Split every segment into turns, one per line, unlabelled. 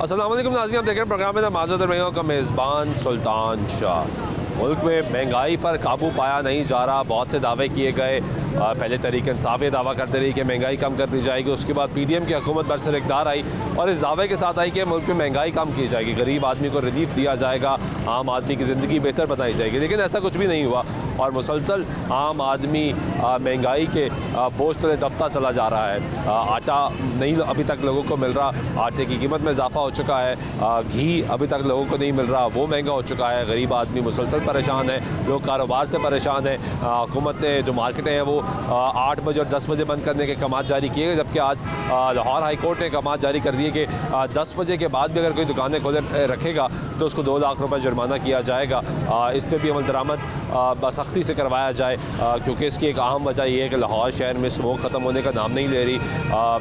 अस्सलाम वालेकुम नाज़रीन, आप देख रहे हैं प्रोग्राम में माज़ूद रही का मेज़बान सुल्तान शाह। मुल्क में महंगाई पर काबू पाया नहीं जा रहा, बहुत से दावे किए गए। पहले तहरीक इंसाफ ये दावा करते रही कि महंगाई कम कर दी जाएगी, उसके बाद PDM की हुकूमत बरसर इक़्तिदार आई और इस दावे के साथ आई कि मुल्क में महंगाई कम की जाएगी, गरीब आदमी को रिलीफ दिया जाएगा, आम आदमी की ज़िंदगी बेहतर बनाई जाएगी। लेकिन ऐसा कुछ भी नहीं हुआ और मुसलसल आम आदमी महंगाई के बोझ तले दबता चला जा रहा है। आटा नहीं अभी तक लोगों को मिल रहा, आटे की कीमत में इजाफा हो चुका है, घी अभी तक लोगों को नहीं मिल रहा, वो महंगा हो चुका है। गरीब आदमी मुसलसल परेशान है, लोग कारोबार से परेशान है। हुकूमतें जो मार्केटें हैं वो 8 बजे और 10 बजे बंद करने के कमात जारी किए गए, जबकि आज लाहौर हाई कोर्ट ने कमात जारी कर दिए कि 10 बजे के बाद भी अगर कोई दुकानें खोले रखेगा तो उसको 2 लाख रुपए जुर्माना किया जाएगा। इस पर भी अमल दरामद सख्ती से करवाया जाए, क्योंकि इसकी एक अहम वजह यह है कि लाहौर शहर में स्मोक ख़त्म होने का नाम नहीं ले रही,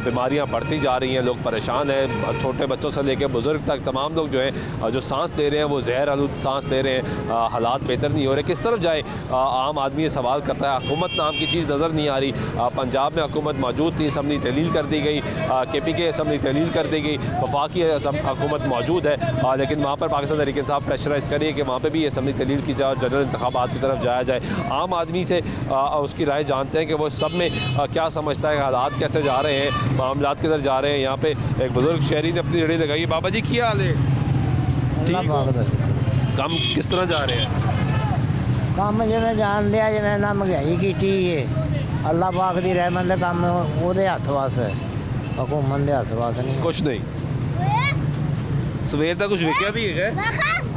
बीमारियाँ बढ़ती जा रही हैं, लोग परेशान हैं, छोटे बच्चों से लेकर बुज़ुर्ग तक तमाम लोग जो हैं जो सांस ले रहे हैं वो जहर आलूद सांस ले रहे हैं। हालात बेहतर नहीं हो रहे, किस तरफ जाए आम आदमी ये सवाल करता है। हुकूमत नाम की चीज़ नज़र नहीं आ रही। पंजाब में हुकूमत मौजूद थी, असम्बली तहलील कर दी गई, KPK असम्बली तहलील कर दी गई, वफाकी हुकूमत मौजूद है, लेकिन वहाँ पर पाकिस्तान तहरीक इंसाफ प्रेशराइज़ करिए कि वहाँ पर भी असम्बली तहलील की जाए और जनरल इंतखाबात की तरफ जाया जाए। आम आदमी से उसकी राय जानते हैं कि वो सब में क्या समझता है, हालात कैसे जा रहे हैं, मामलात किधर जा रहे हैं। यहाँ पे एक बुज़ुर्ग शहरी ने अपनी रेडी लगाई। बाबा जी क्या हाल है? ठीक हो? काम किस तरह जा रहे हैं?
ਕੰਮ ਜਿਵੇਂ ਜਾਣ ਲਿਆ, ਜਿਵੇਂ ਨਾ ਮਹਿੰਗਾਈ ਕੀਤੀ ਏ, ਅੱਲਾਹ ਪਾਕ ਦੀ ਰਹਿਮਤ ਦਾ ਕੰਮ ਉਹਦੇ ਹੱਥ ਵਾਸ ਹੈ, हुकूमत ਦੇ ਹੱਥ ਵਾਸ नहीं।
कुछ नहीं। सवेर तक कुछ विकया भी है?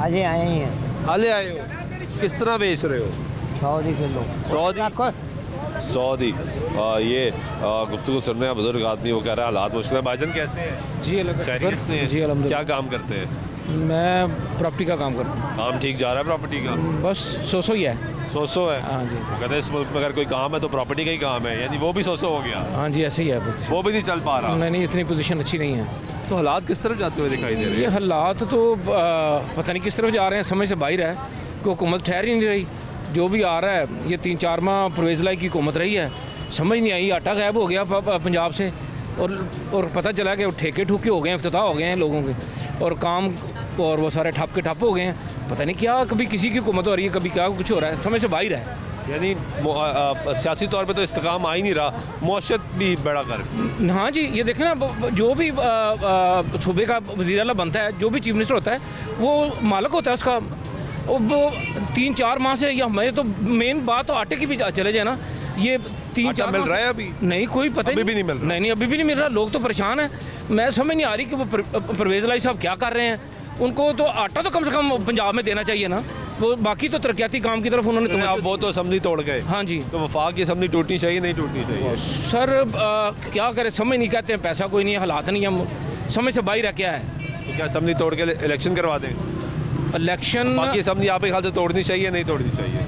अजे आए ही हैं।
हाले आए हो? किस तरह बेच रहे हो?
100 दी किलो।
100 दी। ये गुफ्तगू सुन रहे हैं बुजुर्ग आदमी, वो कह रहा है हालात मुश्किल है। भाईजान कैसे हैं?
जी
खैरियत से हैं?
जी
क्या काम करते हैं?
मैं प्रॉपर्टी का काम करता हूँ।
काम ठीक जा रहा है प्रॉपर्टी का?
बस 100 ही है।
100 है?
हाँ जी।
वो कहते हैं इस मुल्क में अगर कोई काम है तो प्रॉपर्टी का ही काम है, यानी वो भी 100 हो गया?
हाँ जी, ऐसे ही है बस।
वो भी नहीं चल पा रहा?
नहीं, इतनी पोजीशन अच्छी नहीं है।
तो हालात किस तरफ जाते हुए दिखाई दे रहे
ये
हैं?
हालात तो पता नहीं किस तरफ जा रहे हैं, समझ से बाहर है कि हुकूमत ठहर ही नहीं रही। जो भी आ रहा है, ये 3-4 माह परवेज़ लाई की हुकूमत रही है, समझ नहीं आई। आटा गायब हो गया पंजाब से और पता चला कि ठेके ठुके हो गए हैं, इफ्तिताह हो गए हैं लोगों के, और काम और वो सारे ठप के ठप हो गए हैं। पता नहीं क्या, कभी किसी की हुकूमत हो रही है, कभी क्या कुछ हो रहा है, समझ से बाहर है।
यानी सियासी तौर पे तो इस्तेकाम आ ही नहीं रहा, मुआशरत भी बड़ा कर।
हाँ जी, ये देखें ना, जो भी सूबे का वज़ीर आला बनता है, जो भी चीफ मिनिस्टर होता है, वो मालिक होता है उसका। वो 3-4 माह से, या मैं तो मेन बात तो आटे की भी चले जाए ना, ये 3-4
मिल रहा है अभी?
नहीं, कोई पता
अभी भी नहीं मिल रहा?
नहीं, अभी भी नहीं मिल रहा। लोग तो परेशान हैं। मैं समझ नहीं आ रही कि वो परवेज़ लाई साहब क्या कर रहे हैं। उनको तो आटा तो कम से कम पंजाब में देना चाहिए ना, वो बाकी तो तरक्याती काम की तरफ उन्होंने तो
अब वो तो असम्बली तोड़ गए।
हाँ जी।
तो वफाक की असम्बली टूटनी चाहिए, नहीं टूटनी चाहिए?
सर क्या करें, समझ नहीं, कहते हैं पैसा कोई नहीं है, हालात नहीं है, समझ से बाहर है क्या है।
तो क्या असम्बली तोड़ के इलेक्शन करवा दें?
इलेक्शन
बाकी असम्बली आपके ख्याल से तोड़नी चाहिए, नहीं तोड़नी चाहिए?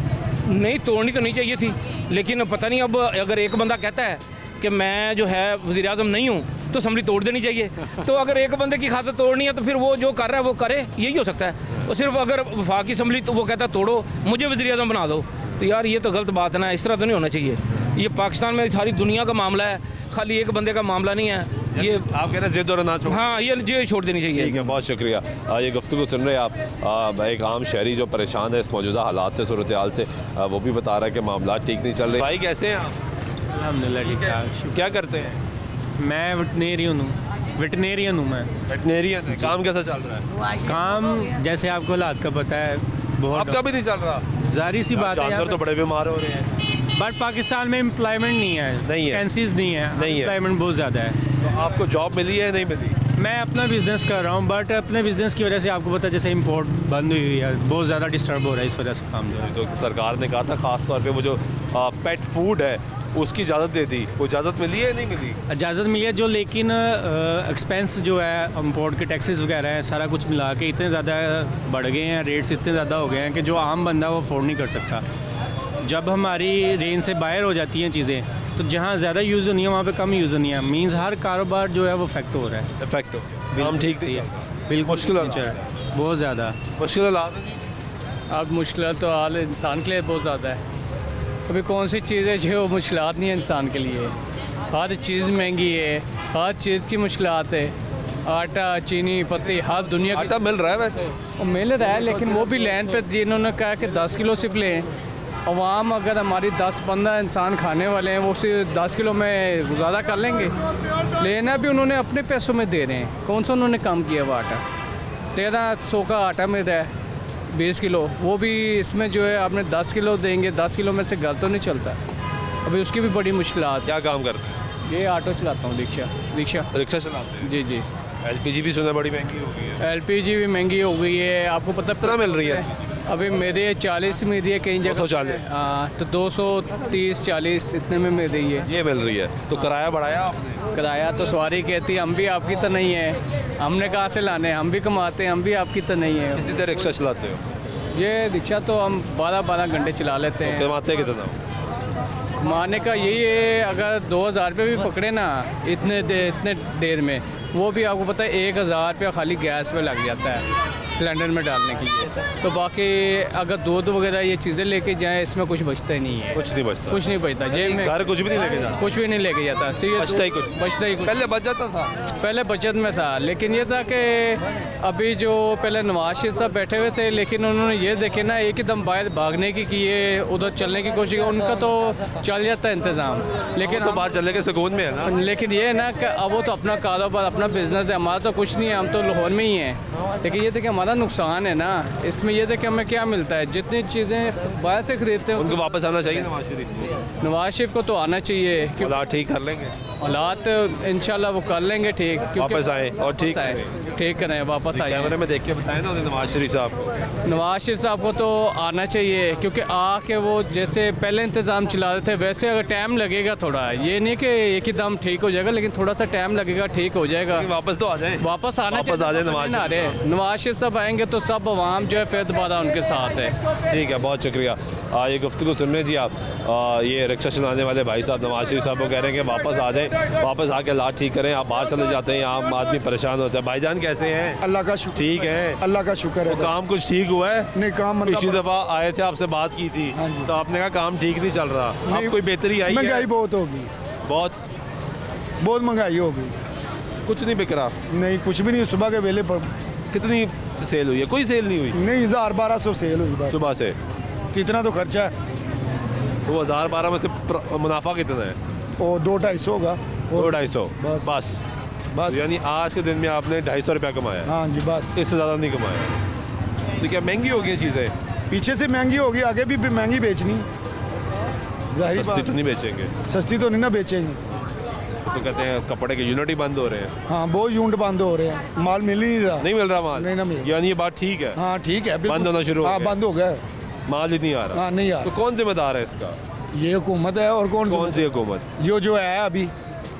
नहीं, तोड़नी तो नहीं चाहिए थी, लेकिन पता नहीं अब अगर एक बंदा कहता है कि मैं जो है वज़ीर आज़म नहीं हूँ तो असम्बली तोड़ देनी चाहिए। तो अगर एक बंदे की खातिर तोड़नी है तो फिर वो जो कर रहा है वो करे, यही हो सकता है। और सिर्फ अगर वफाकी असम्बली तो वो कहता है तोड़ो, मुझे वज़ीर आज़म बना दो, तो यार ये तो गलत बात है ना, इस तरह तो नहीं होना चाहिए। ये पाकिस्तान में सारी दुनिया का मामला है, खाली एक बंदे का मामला नहीं है। ये
आप कह रहे हैं ज़िद और ना छोड़?
हाँ, ये छोड़ देनी चाहिए।
ठीक है, बहुत शुक्रिया। ये गुफ्तगू सुन रहे हैं आप, एक आम शहरी जो परेशान है इस मौजूदा हालात से, सूरत हाल से, वो भी बता रहा है कि मामला ठीक नहीं चल रहे। भाई कैसे हैं आप?
अल्हम्दुलिल्लाह ठीक ठाक।
क्या करते हैं?
मैं वेटनेरियन हूँ मैं।
वेटनेरियन है। काम कैसा चल रहा है?
काम जैसे आपको हालात का पता है, बहुत
आपका भी नहीं चल रहा?
जाहिर सी बात है,
जानवर तो बड़े बीमार हो रहे हैं।
बट पाकिस्तान में एम्प्लॉयमेंट नहीं है, वैकेंसीज नहीं है, एम्प्लॉयमेंट बहुत ज़्यादा है।
तो आपको जॉब मिली है, नहीं मिली?
मैं अपना बिज़नेस कर रहा हूँ, बट अपने बिज़नेस की वजह से आपको पता है जैसे इंपोर्ट बंद हुई है, बहुत ज़्यादा डिस्टर्ब हो रहा है, इस वजह से काम जो है।
तो सरकार ने कहा था ख़ास तौर पे वो जो पेट फूड है उसकी इजाज़त दे दी, वो इजाज़त मिली है, नहीं मिली?
इजाज़त मिली है जो, लेकिन एक्सपेंस जो है इम्पोर्ट के टैक्सेस वगैरह हैं, सारा कुछ मिला के इतने ज़्यादा बढ़ गए हैं, रेट्स इतने ज़्यादा हो गए हैं कि जो आम बंदा वो अफोर्ड नहीं कर सकता। जब हमारी रेंज से बाहर हो जाती हैं चीज़ें, तो जहाँ ज़्यादा यूज़ होनी है वहाँ पे कम यूज़ होनी है, मीन्स हर कारोबार जो है वो इफेक्ट हो रहा है।
इफेक्ट हो हम ठीक है,
बिल्कुल
मुश्किल
बहुत ज़्यादा
मुश्किल हालात है।
अब मुश्किल तो हाल इंसान के लिए बहुत ज़्यादा है। अभी कौन सी चीज़ है जो मुश्किलात नहीं है इंसान के लिए, हर चीज़ महंगी है, हर चीज़ की मुश्किलात है। आटा चीनी पत्ती हर दुनिया की
आटा मिल रहा है वैसे?
वो मिल रहा है, लेकिन वो भी लाइन पे जिन्होंने कहा कि 10 किलो सिर्फ लें। अवाम अगर हमारी 10-15 इंसान खाने वाले हैं, वो सिर्फ 10 किलो में गुजारा कर लेंगे। लेना भी उन्होंने अपने पैसों में दे रहे हैं। कौन सा उन्होंने कम किया वो आटा? 1300 का आटा मिल रहा है 20 किलो, वो भी इसमें जो है आपने 10 किलो देंगे, 10 किलो में से घर तो नहीं चलता। अभी उसकी भी बड़ी मुश्किलात।
क्या काम करते हैं?
ये ऑटो चलाता हूँ, रिक्शा।
रिक्शा चलाते हैं?
जी जी।
एलपीजी भी सुना बड़ी महंगी हो गई है।
एलपीजी भी महंगी हो गई है, आपको पता
कितना मिल रही है?
अभी मेरे 40 में दी है कई जगह।
240?
हाँ, तो 230-40 इतने में मिल रही है।
ये मिल रही है तो किराया बढ़ाया आपने?
किराया तो सवारी कहती है हम भी आपकी तो नहीं है, हमने कहाँ से लाने हैं, हम भी कमाते हैं, हम भी आपकी तो नहीं है।
कितनी देर रिक्शा चलाते हो?
ये रिक्शा तो हम 12-12 घंटे चला लेते हैं।
कमाते कितना?
कमाने का यही है, अगर 2000 रुपये भी पकड़े ना इतने देर में, वो भी आपको पता है 1000 रुपया खाली गैस पे लग जाता है सिलेंडर में डालने के लिए। तो बाकी अगर दूध वगैरह ये चीज़ें लेके जाएं, इसमें कुछ बचता ही नहीं है।
कुछ नहीं बचता?
कुछ नहीं बचता जेब में,
घर कुछ भी नहीं लेके जाता?
कुछ भी नहीं लेके जाता।
बचता ही कुछ?
बचता ही कुछ।
पहले बच जाता था?
पहले बचत में था, लेकिन ये था कि अभी जो पहले नवाज शरीफ साहब बैठे हुए थे, लेकिन उन्होंने ये देखे ना एक ही दम बाहर भागने की है, उधर चलने की कोशिश की, उनका तो चल जाता है इंतज़ाम। लेकिन
तो बात चलने के सुकून में है ना।
लेकिन ये है ना कि अब वो तो अपना कारोबार अपना बिजनेस है, हमारा तो कुछ नहीं है, हम तो लाहौर में ही हैं। लेकिन ये देखिए हमारा नुकसान है ना इसमें, ये देखिए हमें क्या मिलता है, जितनी चीज़ें बाहर से खरीदते हैं
उनको वापस आना चाहिए नवाज शरीफ को।
नवाज शरीफ को तो आना चाहिए, क्योंकि
हालात ठीक कर लेंगे।
हालात इंशाल्लाह वो कर लेंगे ठीक, क्योंकि
वापस आए और ठीक
आए,
करें।
ठीक करें, वापस आए।
कैमरे में देख के बताएं ना उन्हें नवाज शरीफ साहब को।
नवाज शरीफ साहब को तो आना चाहिए, क्योंकि आके वो जैसे पहले इंतज़ाम चला रहे थे वैसे अगर टाइम लगेगा थोड़ा, ये नहीं कि एक ही दम ठीक हो जाएगा, लेकिन थोड़ा सा टाइम लगेगा, ठीक हो जाएगा।
वापस तो आ जाए।
वापस आना
वापस आ जाए नवाज
आ रहे नवाज शरीफ साहब आएंगे तो सब आवाम जो है फिर दोबारा उनके साथ है।
ठीक है, बहुत शुक्रिया। ये गुफ्तगू सुन रहे जी आप। ये रिक्शा चलाने वाले भाई साहब नवाज शरीफ साहब को कह रहे हैं कि वापस आ जाएं, वापस आके हालात ठीक करें। आप बाहर चले जाते हैं, आम आदमी परेशान होता है। भाईजान कैसे हैं?
अल्लाह का शुक्र,
ठीक है,
अल्लाह का शुक्र है।
काम कुछ ठीक हुआ है?
नहीं काम
पिछली
मतलब
दफ़ा आए थे आपसे बात की थी,
हाँ जी।
तो आपने कहा काम ठीक नहीं चल रहा। अब
नहीं,
कोई बेहतरी आई
महंगाई
है?
बहुत होगी,
बहुत
महंगाई होगी।
कुछ नहीं बिक रहा?
नहीं कुछ भी नहीं, सुबह के वेले पर
कितनी सेल हुई है? कोई सेल नहीं हुई
नहीं, 1000-1200 सेल हुई बस।
सुबह से।
कितना तो खर्चा है,
वो 1012 में से मुनाफा कितना है?
वो 200-250 होगा।
200-250
बस।
बस।
बस
यानी आज के दिन में आपने 250 रुपया कमाया?
हाँ जी बस।
इससे ज़्यादा नहीं कमाया। तो क्या महंगी हो गई चीज़ें?
पीछे से महंगी होगी, आगे भी महंगी बेचनी, जाहिर
सस्ती
बात।
तो नहीं बेचेंगे?
सस्ती तो नहीं ना बेचेंगे।
तो कहते हैं कपड़े के यूनिट ही बंद हो रहे हैं।
हाँ बहुत यूनिट बंद हो रहे हैं, माल मिल ही नहीं रहा।
नहीं मिल रहा माल?
नहीं ना मिल।
यानी ये बात ठीक है?
हाँ ठीक है, बिल्कुल।
बंद होना शुरू हो
हाँ
गया?
बंद हो गया,
माल ही नहीं आ रहा?
हाँ नहीं यार।
तो कौन जिम्मेदार है इसका?
ये हुकूमत है, और
कौन सी हुकूमत?
जो है अभी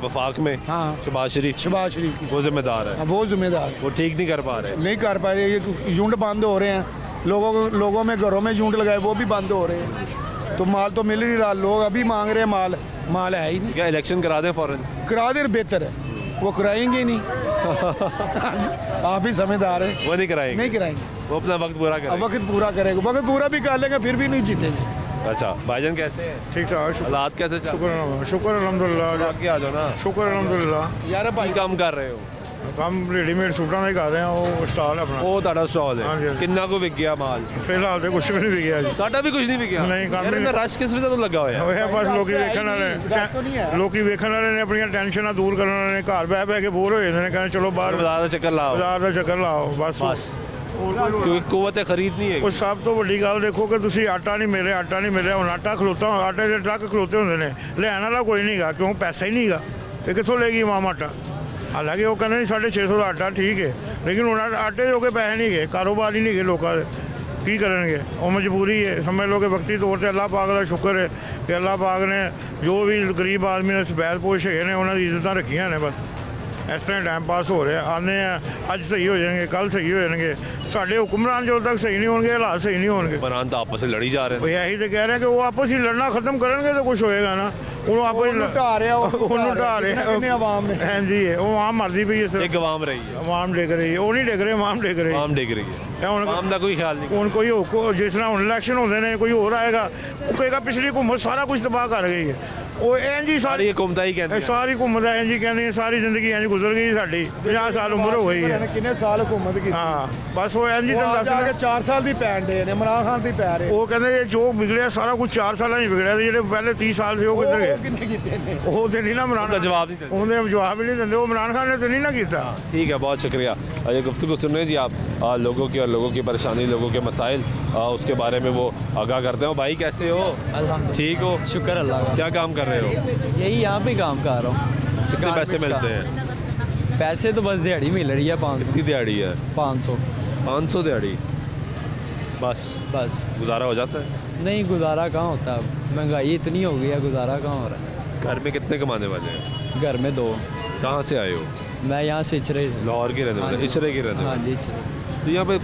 वफाक में?
हाँ।
शहबाज शरीफ?
शहबाज शरीफ की,
वो जिम्मेदार है?
हाँ, वो जिम्मेदार
वो ठीक नहीं कर पा रहे?
नहीं कर पा रहे। ये यूनिट बंद हो रहे हैं, लोगों में घरों में यूनिट लगाए वो भी बंद हो रहे हैं, तो माल तो मिल ही नहीं रहा। लोग अभी मांग रहे हैं माल है ही नहीं।
क्या इलेक्शन करा दें फौरन?
करा दें बेहतर है, वो कराएंगे ही नहीं। आप ही समझदार हैं।
वो नहीं कराएंगे?
नहीं कराएंगे,
वो अपना वक्त पूरा
अब
करेंगे?
वक्त पूरा करेंगे, वक्त पूरा भी कर लेंगे फिर भी नहीं जीतेंगे।
अच्छा, भाईजान कैसे हैं?
ठीक ठाक,
हालात कैसे चल रहे हैं?
शुक्र अलहमदुल्ला,
आगे आ जाओ ना।
शुक्र अलहमदुल्ला।
यार भाई
ਕੀ ਕੰਮ ਕਰ ਰਹੇ ਹੋ?
ਕੰਮ ਰੈਡੀਮੇਡ ਸੂਟਾਂ ਦਾ ਹੀ ਕਰ ਰਹੇ ਆ, ਉਹ ਸਟਾਲ ਹੈ ਆਪਣਾ।
ਉਹ ਤੁਹਾਡਾ ਸਟਾਲ
ਹਾਂਜੀ,
ਹੈ,
ਹਾਂਜੀ।
ਕਿੰਨਾ ਕੁ ਵਿਕ ਗਿਆ ਮਾਲ?
ਫਿਲਹਾਲ ਤੇ ਕੁਛ ਵੀ ਨਹੀਂ ਵਿਕਿਆ ਜੀ।
ਸਾਡਾ ਵੀ ਕੁਝ ਨਹੀਂ ਵਿਕਿਆ।
ਨਹੀਂ, ਕੰਮ
ਯਾਰ
ਨਹੀਂ।
ਇਹਦਾ ਰਸ਼ ਕਿਸ ਵਜ੍ਹਾ ਤੋਂ ਲੱਗਾ ਹੋਇਆ?
ਹੋਇਆ ਬਸ ਲੋਕੀ ਵੇਖਣ
ਤਾਂ ਨਹੀਂ ਹੈ।
ਵਾਲੇ, ਲੋਕੀ ਵੇਖਣ ਵਾਲੇ ਨੇ ਆਪਣੀਆਂ ਟੈਨਸ਼ਨਾਂ ਦੂਰ ਕਰਨ ਵਾਲੇ ਨੇ, ਘਰ ਬਹਿ ਕੇ ਬੋਰ ਹੋ ਜਾਂਦੇ ਨੇ, ਕਹਿੰਦੇ ਚਲੋ ਬਾਹਰ
ਬਾਜ਼ਾਰ ਦਾ ਚੱਕਰ ਲਾਓ
ਬਾਜ਼ਾਰ ਦਾ ਚੱਕਰ ਲਾਓ ਬਸ।
ਬਸ, ਕਿਉਂਕਿ ਕੁਵਤ ਖਰੀਦ ਨਹੀਂ
ਉਹ
ਹੈਗੀ।
ਸਭ ਤੋਂ ਵੱਡੀ ਗੱਲ ਦੇਖੋ ਕਿ ਤੁਸੀਂ ਆਟਾ ਨਹੀਂ ਮਿਲ ਰਿਹਾ, ਹੁਣ ਆਟਾ ਖਲੋਤਾ, ਆਟੇ ਦੇ ਟਰੱਕ ਖਲੋਤੇ ਹੁੰਦੇ ਨੇ, ਲੈਣ ਵਾਲਾ ਕੋਈ ਨਹੀਂਗਾ, ਕਿਉਂ ਪੈਸਾ ਹੀ ਨਹੀਂਗਾ, ਤੇ ਕਿੱਥੋਂ ਲੈਗੀ ਮਾਮ ਆਟਾ? ਹਾਲਾਂਕਿ ਉਹ ਕਹਿੰਦੇ 650 ਦਾ ਆਟਾ ਠੀਕ ਹੈ, ਲੇਕਿਨ ਹੁਣ ਆਟੇ ਦੇ ਕੇ ਪੈਸੇ ਨਹੀਂ ਗਏ, ਕਾਰੋਬਾਰ ਹੀ ਨਹੀਂ ਗਏ ਲੋਕਾਂ ਦੇ, ਕੀ ਕਰਨਗੇ? ਉਹ ਮਜਬੂਰੀ ਹੈ, ਸਮਝ ਲਓ ਕਿ ਵਕਤੀ ਤੌਰ ਤੇ ਅੱਲਾਹ ਪਾਕ ਦਾ ਸ਼ੁਕਰ ਹੈ ਕਿ ਅੱਲਾਹ ਪਾਕ ਨੇ ਜੋ ਵੀ ਗਰੀਬ ਆਦਮੀ ਨੇ ਸਫੈਦ ਪੋਸ਼ ਹੈਗੇ ਨੇ ਉਹਨਾਂ ਦੀ ਇੱਜ਼ਤਾਂ ਰੱਖੀਆਂ ਨੇ। ਬਸ ਇਸ ਤਰ੍ਹਾਂ ਟਾਈਮ ਪਾਸ ਹੋ ਰਿਹਾ, ਆਉਂਦੇ ਆ ਅੱਜ ਸਹੀ ਹੋ ਜਾਣਗੇ, ਕੱਲ ਸਹੀ ਹੋ ਜਾਣਗੇ। ਸਾਡੇ ਹੁਕਮਰਾਨ ਜਦੋਂ ਤੱਕ ਸਹੀ ਨਹੀਂ ਹੋਣਗੇ, ਹਾਲਾਤ ਸਹੀ ਨਹੀਂ ਹੋਣਗੇ।
ਬਰਾਨ ਤਾਂ ਆਪਸ ਵਿੱਚ ਲੜੀ ਜਾ ਰਹੇ
ਉਹ ਇਹੀ ਤੇ ਕਹਿ ਰਹੇ ਕਿ ਉਹ ਆਪਸ ਹੀ ਲੜਨਾ ਖਤਮ ਕਰਨਗੇ ਤਾਂ ਕੁਝ ਹੋਏਗਾ ਨਾ। ਉਹਨੂੰ ਆਪਸ
ਉਹਨੂੰ ਢਾਹ ਰਿਹਾ,
ਉਹਨੂੰ ਢਾਹ ਰਿਹਾ
ਇਹਨੇ ਆਵਾਮ ਨੇ।
ਹਾਂਜੀ ਉਹ ਆਮ ਮਰਦੀ ਪਈ ਹੈ
ਨੇ।
ਸਰ,
ਇੱਕ ਆਵਾਮ ਰਹੀ ਹੈ,
ਆਵਾਮ ਡਿੱਗ ਰਹੀ ਹੈ, ਉਹ ਨਹੀਂ ਡਿੱਗ ਰਹੇ, ਆਵਾਮ ਡਿੱਗ ਰਹੀ ਹੈ।
ਆਵਾਮ ਡਿੱਗ ਰਹੀ ਹੈ,
ਇਹ ਹੁਣ
ਆਵਾਮ ਦਾ ਕੋਈ ਖਿਆਲ ਨਹੀਂ।
ਹੁਣ ਕੋਈ ਜਿਸ ਤਰ੍ਹਾਂ ਹੁਣ ਇਲੈਕਸ਼ਨ ਹੁੰਦੇ ਨੇ, ਕੋਈ ਹੋਰ ਆਏਗਾ ਉਹ ਕਹੇਗਾ ਪਿਛਲੀ ਹੁਕੂਮਤ ਸਾਰਾ ਕੁਝ ਤਬਾਹ ਕਰ ਗਈ ਹੈ। ਉਹ ਇੰਝ ਹੀ
ਸਾਰੀ
ਸਾਰੀ
ਹਕੂਮਤਾਂ ਹੀ
ਇਹ
ਕਹਿੰਦੇ
ਸਾਰੀ ਘੁੰਮਦਾ ਇੰਝ ਹੀ ਕਹਿੰਦੇ ਸਾਰੀ ਜ਼ਿੰਦਗੀ ਇੰਝ ਗੁਜ਼ਰ ਗਈ ਸਾਡੀ 50 ਸਾਲ ਉਮਰ ਹੋ ਗਈ ਹੈ
ਕਿੰਨੇ ਸਾਲ ਹਕੂਮਤ ਕੀਤੀ
ਹਾਂ ਬਸ ਉਹ ਇੰਝ ਹੀ
ਉਹ
ਤਾਂ
ਆ ਜਾ ਕੇ
ਦੱਸ
4 ਸਾਲ ਦੀ ਪੈਣ ਦੇ ਨੇ ਇਮਰਾਨ ਖਾਨ ਦੀ ਪੈ ਰਹੇ
ਉਹ ਕਹਿੰਦੇ ਇਹ ਜੋ ਵਿਗੜਿਆ ਸਾਰਾ ਕੁਝ 4 ਸਾਲਾਂ 'ਚ ਵਿਗੜਿਆ ਤੇ ਜਿਹੜੇ ਪਹਿਲੇ 30 ਸਾਲ ਸੀ ਉਹ ਕਿੱਧਰ
ਉਹ
ਗਏ
ਕਿੰਨੇ ਕੀਤੇ ਨੇ
ਉਹ ਤੇ नहीं ना इमरान
ਉਹਦਾ ਜਵਾਬ ਨਹੀਂ ਦਿੰਦੇ।
ਉਹਨੇ जवाब ही नहीं देते वो इमरान खान ने तो नहीं ना किया
ठीक है, बहुत शुक्रिया। ये गुफ्तगू सुन रहे हैं जी आप, लोगों की और लोगों की परेशानी, लोगों के मसाइल, उसके बारे में वो आगाह करते हैं। भाई कैसे हो? ठीक हो?
शुक्र अल्लाह का।
क्या काम कर रहे हो?
यही यहाँ पे काम कर रहा हूँ।
कितने पैसे मिलते हैं?
पैसे तो बस दिहाड़ी मिल रही है 500
कितनी दिहाड़ी है? 500 दिहाड़ी बस गुजारा हो जाता है?
नहीं गुजारा कहाँ होता है, महंगाई इतनी हो गई है, गुजारा कहाँ हो रहा
घर में कितने कमाने वाले हैं?
है। घर में 2।
कहाँ से आए हो?
मैं यहाँ से इचरे।
लाहौर के रहने वाले,
हाँ जी।
इचरे के रहने
हाँ
वाले।
जी इचरे।
तो यहाँ पे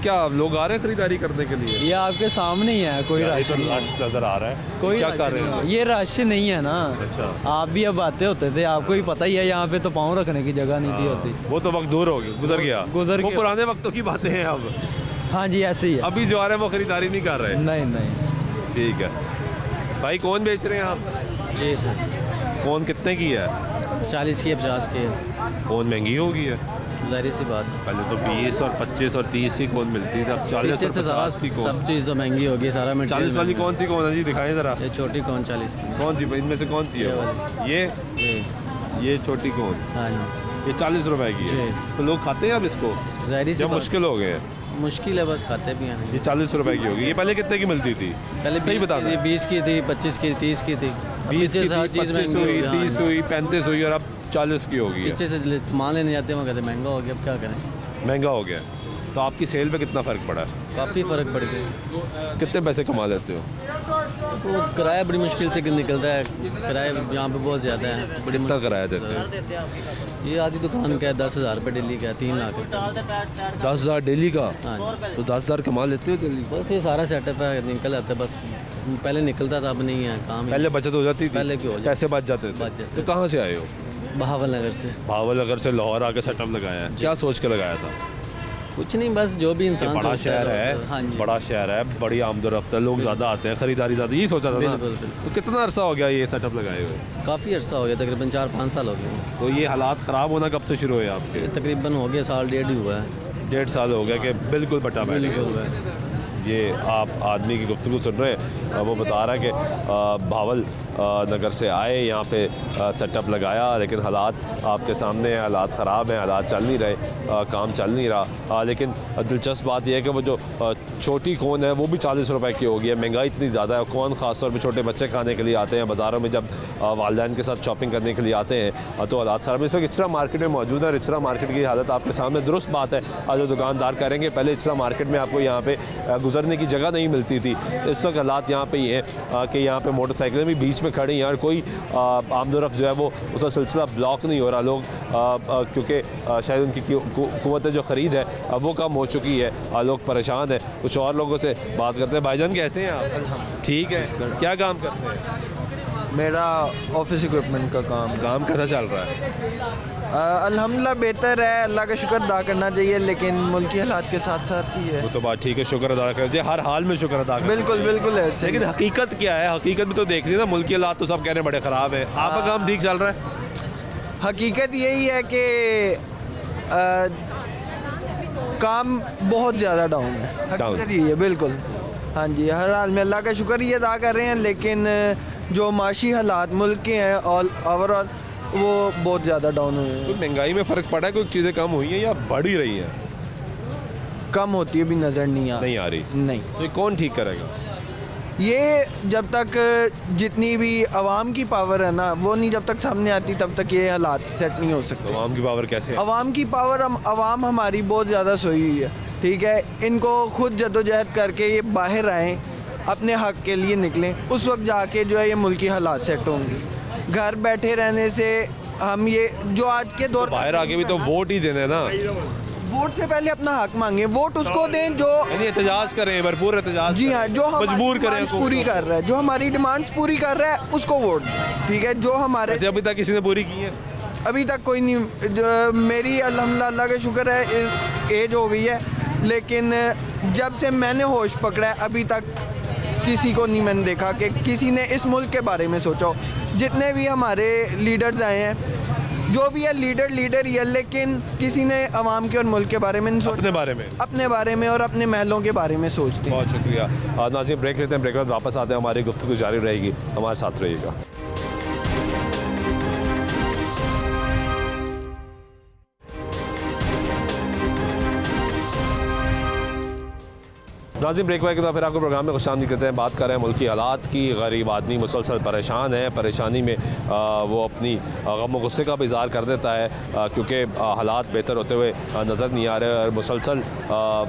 क्या लोग आ रहे हैं खरीदारी करने के लिए?
ये आपके सामने ही है, कोई रश नहीं है।
रश नजर आ रहा है।
कोई
क्या
रश
कर रहे
नहीं
हो?
है। ये रश नहीं है ना।
अच्छा।
आप भी अब आते होते थे, आपको ही पता ही है यहाँ पे तो पाँव रखने की जगह नहीं थी होती।
वो तो वक्त दूर हो गया, गुजर गया।
गुजर
वो
गया।
पुराने वक्तों की बातें हैं अब।
हाँ जी ऐसे ही है।
अभी जो आ रहे हैं वो खरीदारी नहीं कर रहे।
नहीं नहीं।
ठीक है भाई, कौन बेच रहे हैं आप?
जी सर।
कौन कितने की है?
40 की 50 की है,
कौन महंगी होगी है?
जाहिर सी बात है।
पहले तो 20 और 25 और 30 की कौन मिलती थी, अब 40
पीछे
और
से सारा
50 की कौन?
सब चीज़ तो महंगी होगी, सारा
40
मटेरियल
वाली
महंगा
कौन सी कौन है जी, दिखाएं जरा।
है। ये छोटी कौन 40 की?
कौन सी इनमें से कौन सी
ये
है?
वाली।
ये
जी
ये छोटी कौन?
हाँ जी।
ये 40 रुपए की है।
जी।
तो लोग खाते हैं अब इसको?
जाहिर सी
जब
बात
मुश्किल हो गए हैं।
मुश्किल है, बस खाते भी हैं नहीं।
ये 40 रुपए की होगी। ये पहले कितने की मिलती थी?
पहले
सही
20
बता
की थी, 20 की थी, 25 की, 30 की थी।
20
पीछे
की
से हर
थी,
चीज़
25
महंगी
हुई,
होगी।
30
हाँ।
हुई, 35 हुई और अब 40 की होगी है।
पीछे से सामान लेने जाते हैं, वो कहते हैं महंगा हो गया, अब क्या करें।
महंगा हो गया। तो आपकी सेल पे कितना फ़र्क पड़ा है?
काफ़ी फ़र्क पड़ गया।
कितने पैसे कमा लेते हो?
वो किराया बड़ी मुश्किल से निकलता है, किराया यहाँ पे बहुत ज़्यादा है, बड़ी
कितना
मुश्किल।
किराया देते हो?
ये आधी दुकान का है 10,000 रुपये डेली का है, 3 लाख रुपये।
10,000 डेली का?
हाँ जी।
तो 10,000 कमा लेते हो डेली?
बस ये सारा सेटअप है, निकल आता है बस। पहले निकलता था, अब नहीं है काम।
पहले बचत हो जाती थी?
पहले क्यों हो जाती?
पैसे बच जाते थे?
बच जाते।
तो कहाँ से आए हो?
बहावल नगर से।
भावल नगर से लाहौर आके सेटअप लगाया है। क्या सोच के लगाया था?
कुछ नहीं, बस जो भी
ये
इंसान
बड़ा
सोचता
शहर है,
हाँ जी।
बड़ा शहर है, बड़ी आमदोरफ्त है, लोग ज़्यादा आते हैं, खरीदारी ज़्यादा, यही सोचा था ना?
बिल्कुल बिल्कुल।
तो कितना अरसा हो गया ये सेटअप लगाए हुए?
काफ़ी अर्सा हो गया, तकरीबन 4-5 साल हो गए।
तो ये हालात ख़राब होना कब से शुरू हुए आपके?
ये तकरीबन हो गया 1.5 साल ही हुआ है।
1.5 साल हो गया कि बिल्कुल बटा बैठ गया।
बिल्कुल।
ये आप आदमी की गुफ्तगू सुन रहे हैं, वो बता रहा है कि भावल नगर से आए, यहाँ पे सेटअप लगाया, लेकिन हालात आपके सामने हैं, हालात ख़राब हैं, हालात चल नहीं रहे, काम चल नहीं रहा। लेकिन दिलचस्प बात यह है कि वो जो छोटी कोन है वो भी 40 रुपए की होगी है। महंगाई इतनी ज़्यादा है। कौन ख़ास तौर पे छोटे बच्चे खाने के लिए आते हैं बाज़ारों में, जब वालिदैन के साथ शॉपिंग करने के लिए आते हैं तो हालात ख़राब है। इस वक्त इचरा मार्केट में मौजूद है। इचरा मार्केट की हालत आपके सामने, दुरुस्त बात है जो दुकानदार करेंगे। पहले इचरा मार्केट में आपको यहाँ पे गुजरने की जगह नहीं मिलती थी। इस वक्त हालात यहाँ पे ये हैं कि यहाँ पे मोटरसाइकिलें भी बीच में खड़ी हैं और कोई आमदोरफ्त जो है वो उसका सिलसिला ब्लॉक नहीं हो रहा। लोग क्योंकि शायद उनकी कुव्वत जो ख़रीद है वो कम हो चुकी है, लोग परेशान हैं। कुछ और लोगों से बात करते हैं। भाईजान कैसे हैं आप? ठीक है। क्या काम करते हैं?
मेरा ऑफिस इक्विपमेंट का काम
कैसा चल रहा है?
अल्हम्दुलिल्लाह बेहतर है, अल्लाह का शुक्र अदा करना चाहिए, लेकिन मुल्की हालात के साथ साथ ही है।
वो तो बात ठीक है, शुक्र अदा करना चाहिए, हर हाल में शुक्र अदा करना
बिल्कुल
चाहिए।
बिल्कुल ऐसे।
लेकिन हकीकत क्या है? हकीकत में तो देख रही है ना, मुल्की हालात तो सब कह रहे हैं बड़े ख़राब है। आपका काम ठीक चल रहा है?
हकीकत यही है कि काम बहुत ज़्यादा डाउन है। हकीकत यही है बिल्कुल। हाँ जी, हर हाल में अल्लाह का शुक्र ही अदा कर रहे हैं, लेकिन जो माशी हालात मुल्क के हैं और ओवरऑल वो बहुत ज़्यादा डाउन हुए हैं।
तो महंगाई में फ़र्क पड़ा है? कोई चीज़ें कम हुई हैं या बढ़ ही रही हैं?
कम होती है भी नज़र नहीं
आ रही।
नहीं।
तो ये कौन ठीक करेगा?
ये जब तक जितनी भी आवाम की पावर है ना, वो नहीं जब तक सामने आती तब तक ये हालात सेट नहीं हो सकते।
तो आवाम की पावर कैसे है?
आवाम की पावर, आवाम हमारी बहुत ज़्यादा सोई हुई है। ठीक है, इनको खुद जद्दोजहद करके ये बाहर आएँ, अपने हक के लिए निकलें, उस वक्त जाके जो है ये मुल्की हालात सेट होंगे। घर बैठे रहने से हम ये जो आज के दौर
तो बाहर आके भी तो वोट ही देने ना।
वोट से पहले अपना हक मांगे, वोट उसको दें जो
यानी एहतजाज करें, भरपूर एहतजाज
जी हाँ, जो
मजबूर करें,
डिमांड्स पूरी कर रहा है, जो हमारी डिमांड्स पूरी कर रहा है उसको वोट दें। ठीक है, जो हमारे
वैसे अभी तक किसी ने पूरी की है?
अभी तक कोई नहीं। मेरी अल्हम्दुलिल्लाह अल्लाह का शुक्र है एज हो गई है, लेकिन जब से मैंने होश पकड़ा है अभी तक किसी को नहीं मैंने देखा कि किसी ने इस मुल्क के बारे में सोचा हो। जितने भी हमारे लीडर्स आए हैं, जो भी है लीडर ही है, लेकिन किसी ने आवाम के और मुल्क के बारे में नहीं सोचा,
अपने बारे में
अपने बारे में और अपने महलों के बारे में सोचते हैं।
बहुत शुक्रिया। नाज़रीन ब्रेक लेते हैं, ब्रेक के बाद वापस आते हैं, हमारी गुफ्तगू जारी रहेगी, हमारे साथ रहिएगा। नाज़रीन ब्रेक के बाद फिर आपको प्रोग्राम में खुशामदीद करते हैं। बात कर रहे हैं मुल्की हालात की। गरीब आदमी मुसलसल परेशान है, परेशानी में वो अपनी गम व गुस्से का भी इज़हार कर देता है क्योंकि हालात बेहतर होते हुए नज़र नहीं आ रहे और मुसलसल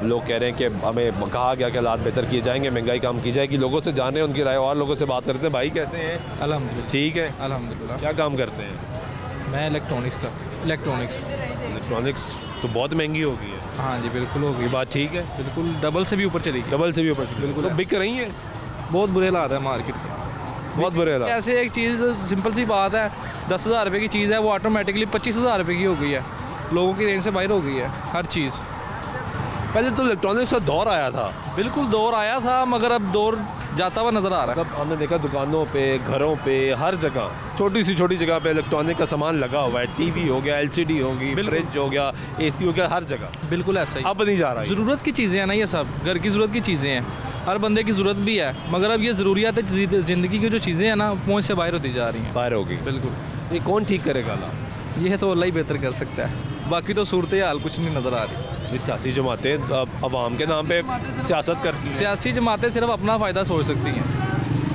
लोग कह रहे हैं कि हमें कहा गया कि हालात बेहतर किए जाएंगे, महंगाई कम की जाएगी। लोगों से जान रहे हैं उनकी राय और लोगों से बात करते हैं। भाई कैसे हैं?
अल्हम्दुलिल्लाह
ठीक है,
अल्हम्दुलिल्लाह।
क्या काम करते हैं?
मैं इलेक्ट्रॉनिक्स
इलेक्ट्रॉनिक्स तो बहुत महंगी हो गई है।
हाँ जी बिल्कुल हो
ये बात ठीक है,
बिल्कुल डबल से भी ऊपर चली गई,
डबल से भी ऊपर बिल्कुल तो बिक रही है।
बहुत बुरे हालात है मार्केट के।
बहुत बुरे हालात।
ऐसे एक चीज़ सिंपल सी बात है, 10,000 रुपये की चीज़ है वो ऑटोमेटिकली 25,000 रुपये की हो गई है, लोगों की रेंज से बाहर हो गई है हर चीज़।
पहले तो इलेक्ट्रॉनिक्स का दौर आया था,
बिल्कुल दौर आया था, मगर अब दौर जाता हुआ नज़र आ रहा है।
तब हमने देखा दुकानों पे, घरों पे, हर जगह छोटी सी छोटी जगह पे इलेक्ट्रॉनिक का सामान लगा हुआ है। टीवी हो गया, एलसीडी होगी, फ्रिज हो गया, एसी हो गया, हर जगह
बिल्कुल ऐसा ही।
अब नहीं जा रहा है।
ज़रूरत की चीज़ें हैं ना, ये सब घर की ज़रूरत की चीज़ें हैं, हर बंदे की ज़रूरत भी है, मगर अब ये ज़रूरियात ज़िंदगी की जो चीज़ें हैं ना पहुँच से बाहर होती जा रही हैं।
बाहर होगी
बिल्कुल।
ये कौन ठीक करेगा हालात?
ये तो अल्लाह ही बेहतर कर सकता है, बाकी तो सूरत हाल कुछ नहीं नज़र आ रही।
ये सियासी जमातें अवाम के नाम पे सियासत करती हैं।
सियासी जमातें सिर्फ अपना फ़ायदा सोच सकती हैं,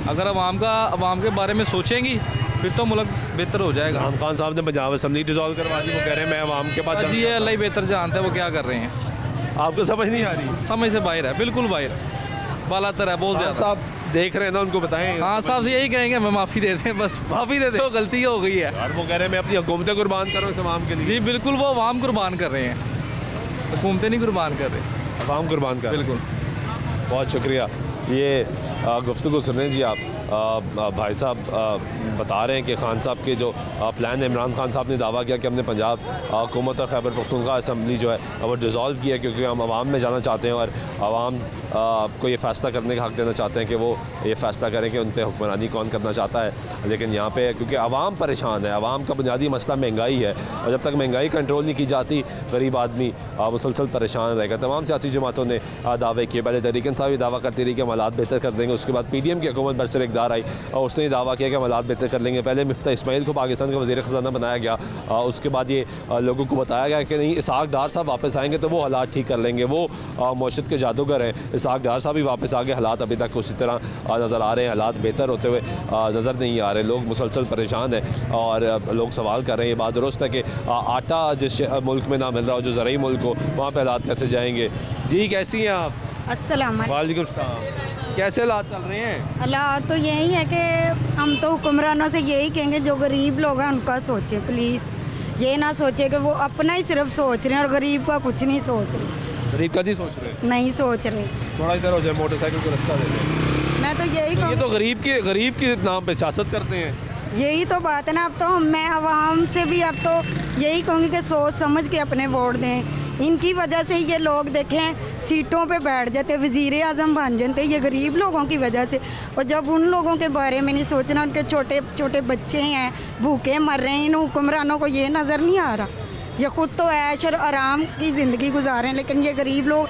अगर अवाम के बारे में सोचेंगी फिर तो मुल्क बेहतर हो जाएगा।
इमरान खान साहब ने पंजाब असम्बली डिसॉल्व करवा दी, वो कह रहे हैं मैं अवाम के पास
जी ये अल्लाह ही बेहतर जानता है वो क्या कर रहे हैं।
आपको समझ नहीं आ रही?
समझ से बाहर है, बिल्कुल बाहर है, बालातर है बहुत ज़्यादा।
साहब देख रहे हैं ना, उनको बताएं।
हाँ साहब से यही कहेंगे हमें माफ़ी दे दें, बस
माफ़ी दे दें।
तो गलती हो गई है
यार वो कह रहे हैं मैं अपनी हुकूमतें कुर्बान करूँ इस अवाम के लिए।
जी बिल्कुल, वो अवाम कुर्बान कर रहे हैं, हुकूमतें नहीं कुर्बान कर रहे,
अवाम कुर्बान कर।
बिल्कुल।
बहुत शुक्रिया। ये गुफ्तगू सुन रहे हैं जी आप। भाई साहब बता रहे हैं कि खान साहब के जो प्लान है, इमरान खान साहब ने दावा किया कि हमने पंजाब हुकूमत और खैबर पख्तूनख्वा असम्बली जो है वो डिज़ोल्व किया क्योंकि हम आवाम में जाना चाहते हैं और आवाम को ये फ़ैसला करने का हक़ देना चाहते हैं कि वो ये फ़ैसला करें कि उन पर हुक्मरानी कौन करना चाहता है। लेकिन यहाँ पे क्योंकि आवाम परेशान है, आवाम का बुनियादी मसला महंगाई है और जब तक महंगाई कंट्रोल नहीं की जाती गरीब आदमी मुसलसल परेशान रहेगा। तमाम सियासी जमातों ने दावे किए। पहले तहरीक इंसाफ ये दावा करती रही कि हम हालात बेहतर कर देंगे, उसके बाद PDM की हुकूमत बरसर इक़्तिदार आई और उसने ये दावा किया कि हम हालात बेहतर कर लेंगे। पहले मिफ्ता इस्माइल को पाकिस्तान का वज़ीर ख़ज़ाना बनाया गया, उसके बाद ये लोगों को बताया गया कि नहीं इसहाक़ डार साहब वापस आएंगे तो वो हालात ठीक कर लेंगे। वो मौशत के जादूगर हैं, इसहाक़ डार साहब भी वापस आ गए। हालात अभी तक उसी तरह नज़र आ रहे हैं, हालात बेहतर होते हुए नज़र नहीं आ रहे। लोग मुसलसल परेशान हैं और लोग सवाल कर रहे हैं। ये बात दुरुस्त है कि आटा जिस मुल्क में ना मिल रहा हो, जो ज़रूरी मुल्क हो, वहाँ पर हालात कैसे जाएंगे? जी कैसी हैं आप?
अस्सलाम वालेकुम।
वालेकुम सलाम। कैसे हालात चल रहे हैं?
हालात तो यही है कि हम तो हुक्मरानों से यही कहेंगे जो गरीब लोग हैं उनका सोचे प्लीज़, ये ना सोचे कि वो अपना ही सिर्फ सोच रहे हैं और गरीब का कुछ नहीं सोच रहे।
गरीब का नहीं सोच रहे?
नहीं सोच रहे।
थोड़ा इधर हो जाए, मोटरसाइकिल को रास्ता दे दें।
मैं तो यही
ये
कहूँगी,
तो गरीब के नाम पे सियासत करते हैं।
यही तो बात है ना। अब तो मैं आवाम से भी अब तो यही कहूँगी कि सोच समझ के अपने वोट दें। इनकी वजह से ये लोग देखें सीटों पे बैठ जाते, वज़ीर आज़म बन जाते, ये गरीब लोगों की वजह से। और जब उन लोगों के बारे में नहीं सोचना, उनके छोटे छोटे बच्चे हैं भूखे मर रहे हैं, इन हुक्मरानों को ये नज़र नहीं आ रहा। ये ख़ुद तो ऐश और आराम की ज़िंदगी गुजार रहे हैं, लेकिन ये गरीब लोग,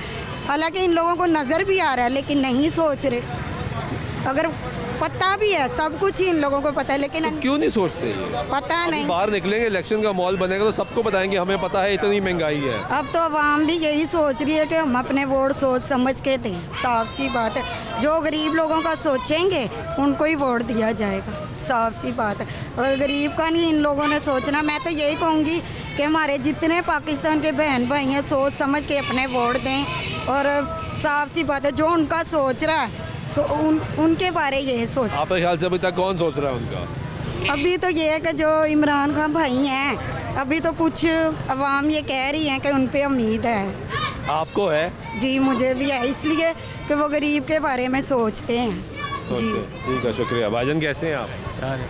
हालांकि इन लोगों को नज़र भी आ रहा है लेकिन नहीं सोच रहे। अगर पता भी है, सब कुछ ही इन लोगों को पता है, लेकिन
तो क्यों नहीं सोचते ये?
पता नहीं।
बाहर निकलेंगे, इलेक्शन का माहौल बनेगा तो सबको बताएंगे हमें पता है इतनी महंगाई है।
अब तो आवाम भी यही सोच रही है कि हम अपने वोट सोच समझ के दें। साफ सी बात है, जो गरीब लोगों का सोचेंगे उनको ही वोट दिया जाएगा, साफ सी बात है। और गरीब का नहीं इन लोगों ने सोचना। मैं तो यही कहूँगी कि हमारे जितने पाकिस्तान के बहन भाई हैं सोच समझ के अपने वोट दें और साफ सी बात है जो उनका सोच रहा है उनके बारे ये सोच।
आपके ख्याल से अभी तक कौन सोच रहा है उनका?
अभी तो ये है कि जो इमरान खान भाई हैं, अभी तो कुछ अवाम ये कह रही हैं कि उन पे उम्मीद है।
आपको है?
जी मुझे भी है, इसलिए कि वो गरीब के बारे में सोचते हैं। जी
ठीक है, शुक्रिया। भाईजान कैसे हैं आप?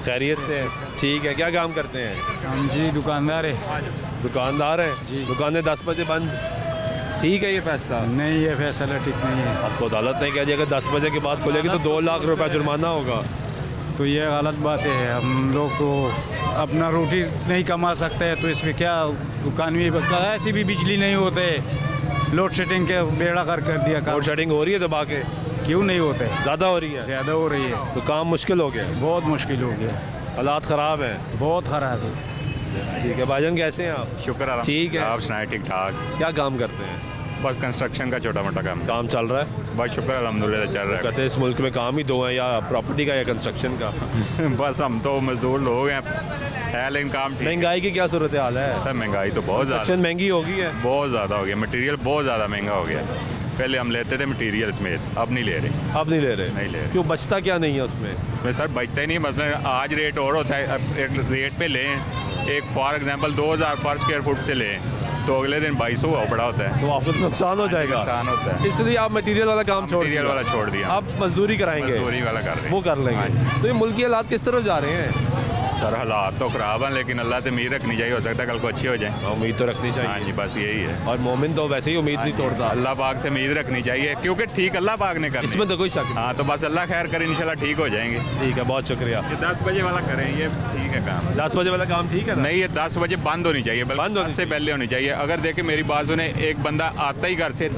खैरियत से हैं? ठीक है। क्या काम करते हैं?
हम जी दुकानदार है।
दुकानदार हैं जी। दुकानें 10 बजे बंद, ठीक है ये फैसला?
नहीं, ये फैसला ठीक नहीं है।
अब तो अदालत ने कह दिया कि 10 बजे के बाद खुलेगी तो 2 लाख रुपए जुर्माना होगा।
तो ये गलत बात है। हम लोग तो अपना रोटी नहीं कमा सकते हैं, तो इसमें क्या दुकान में ऐसी भी बिजली नहीं होते, लोड शेडिंग के बेड़ा कर दिया।
लोड शेडिंग हो रही है दबा के?
क्यों नहीं होते?
ज़्यादा हो रही है?
ज़्यादा हो रही है।
तो काम मुश्किल हो गया?
बहुत मुश्किल हो गया,
हालात ख़राब हैं?
बहुत ख़राब है।
ठीक है भाईजान, कैसे हैं आप?
शुक्र है,
ठीक है।
आप सुनाए ठीक ठाक?
क्या काम करते हैं?
बस कंस्ट्रक्शन का छोटा मोटा काम
चल रहा है?
बस शुक्र अल्हम्दुलिल्लाह चल रहा
कहते हैं इस मुल्क में काम ही दो हैं, या प्रॉपर्टी का या कंस्ट्रक्शन का।
है। बस हम तो मजदूर लोग हैं, है लेकिन काम ठीक।
महंगाई की क्या सूरत हाल है?
सर महंगाई तो बहुत ज़्यादा,
कंस्ट्रक्शन महंगी हो गई है?
बहुत ज़्यादा हो गया, मटेरियल बहुत ज़्यादा महंगा हो गया। पहले हम लेते थे मटेरियल समेत, अब नहीं ले रहे।
अब नहीं ले रहे?
नहीं ले रहे।
क्यों, बचता क्या नहीं है उसमें?
मैं सर बचता ही नहीं, मतलब आज रेट और होता है, अब एक रेट पे लें, एक फॉर एग्जांपल 2000 पर स्क्वायर फुट से लें तो अगले दिन 2200 हुआ पड़ा होता है,
तो आपको तो नुकसान हो जाएगा।
नुकसान होता है,
इसलिए आप मटेरियल वाला काम छोड़
मटेरियल वाला छोड़ दिया।
आप मजदूरी कराएंगे?
मजदूरी वाला कर रहे हैं,
वो कर लेंगे। तो ये मुल्क के हालात किस तरह जा रहे हैं?
सर हालात तो ख़राब हैं, लेकिन अल्लाह से उम्मीद रखनी चाहिए, हो सकता है कल को अच्छे हो जाए।
उम्मीद तो रखनी
हाँ
चाहिए।
जी, बस यही है।
और मोमिन तो वैसे ही उम्मीद नहीं तोड़ता।
अल्लाह पाक से उम्मीद रखनी चाहिए, क्योंकि ठीक अल्लाह पाक ने करनी।
इसमें तो कोई शक नहीं।
हाँ, तो बस अल्लाह खैर करे, इंशाल्लाह ठीक हो जाएंगे।
ठीक है, बहुत शुक्रिया।
ये 10 बजे वाला करें, ये ठीक है काम।
10 बजे वाला काम ठीक है ना?
नहीं, ये 10 बजे बंद होनी चाहिए,
बंद
बल्कि
होनी
10 से पहले होनी चाहिए। अगर देखे मेरी बात सुने, एक बंदा आता ही घर से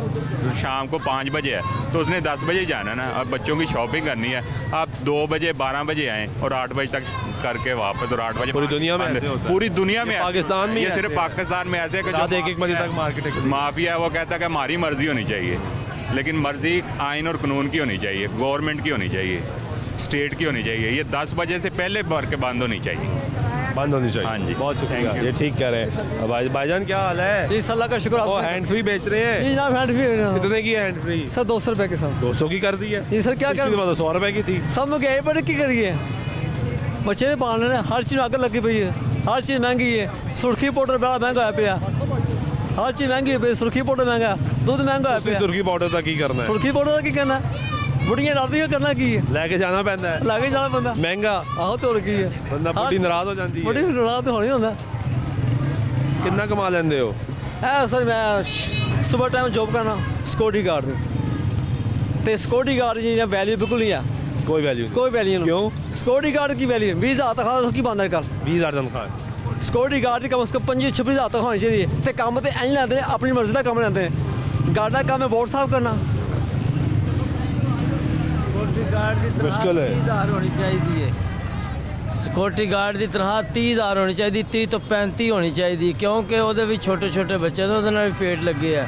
शाम को 5 बजे है, तो उसने 10 बजे जाना ना, अब बच्चों की शॉपिंग करनी है। आप 2 बजे 12 बजे आएँ और 8 बजे तक करके वापस, और 8 बजे
पूरी दुनिया में ऐसे होता है?
पूरी दुनिया में,
पाकिस्तान में
ये
ऐसे
सिर्फ
है?
पाकिस्तान में ऐसे है कि
रात 1-1 बजे तक मार्केट
माफिया है, वो कहता है कि हमारी मर्जी होनी चाहिए, लेकिन मर्जी आइन और कानून की होनी चाहिए, गवर्नमेंट की होनी चाहिए, स्टेट की होनी चाहिए। ये 10 बजे से पहले भर के बंद होनी चाहिए,
बंद होनी चाहिए।
हाँ जी,
बहुत शुक्रिया,
Thank you।
ये ठीक कह रहे हैं। भाईजान क्या हाल है?
जी अल्लाह का शुक्र।
वो हैंड फ्री बेच रहे हैं?
जी जनाब, हैंड फ्री
कितने की है हैंड फ्री?
सर 200 रुपए के साथ।
200 की कर दी है?
जी सर, क्या कर
100 रुपए की थी।
सब महंगाई बड़ी की करिए, बच्चे ने पालने ने, हर चीज़ अग लगी पई है, हर चीज़ महंगी है। सुर्खी पाउडर बड़ा महंगा है पिया, हर चीज़ महंगी है। सुर्खी पाउडर महंगा है, दूध महंगा है पिया।
सुर्खी पाउडर का की करना है?
सुर्खी पाउडर का की करना, बुढ़ियां राती का करना की है,
लेके जाना पैंदा है,
लागे जाना बंदा
महंगा।
आहो तो की है,
बंदा बड़ी नाराज हो जाती है।
बड़ी नाराज होनी होंदा।
कितना कमा लेंदे हो?
है सर, मैं सुबह टाइम जॉब करना सिक्योरिटी गार्ड दी, ते सिक्योरिटी गार्ड की वैल्यू बिल्कुल नहीं है,
कोई वैल्यू नहीं।
कोई वैल्यू नहीं।
क्यों?
सिक्योरिटी गार्ड की वैल्यू 20,000 तक की बंद है कल।
20,000 तनख्वाह?
सिक्योरिटी गार्ड की कम से कम 25-26,000 तक होनी चाहिए। ते कम तो इंज लैंदे ने, अपनी मर्जी का कम लैंदे ने। गार्ड का कम है बोर्ड साफ करना।
मुश्किल है।
30,000 होनी चाहिए, सिक्योरिटी गार्ड की तनख्वाह 30,000 होनी चाहिए, 30 तो 35 होनी चाहिए, क्योंकि वो भी छोटे छोटे बच्चे ने, उहदे नाल भी पेट लगे है।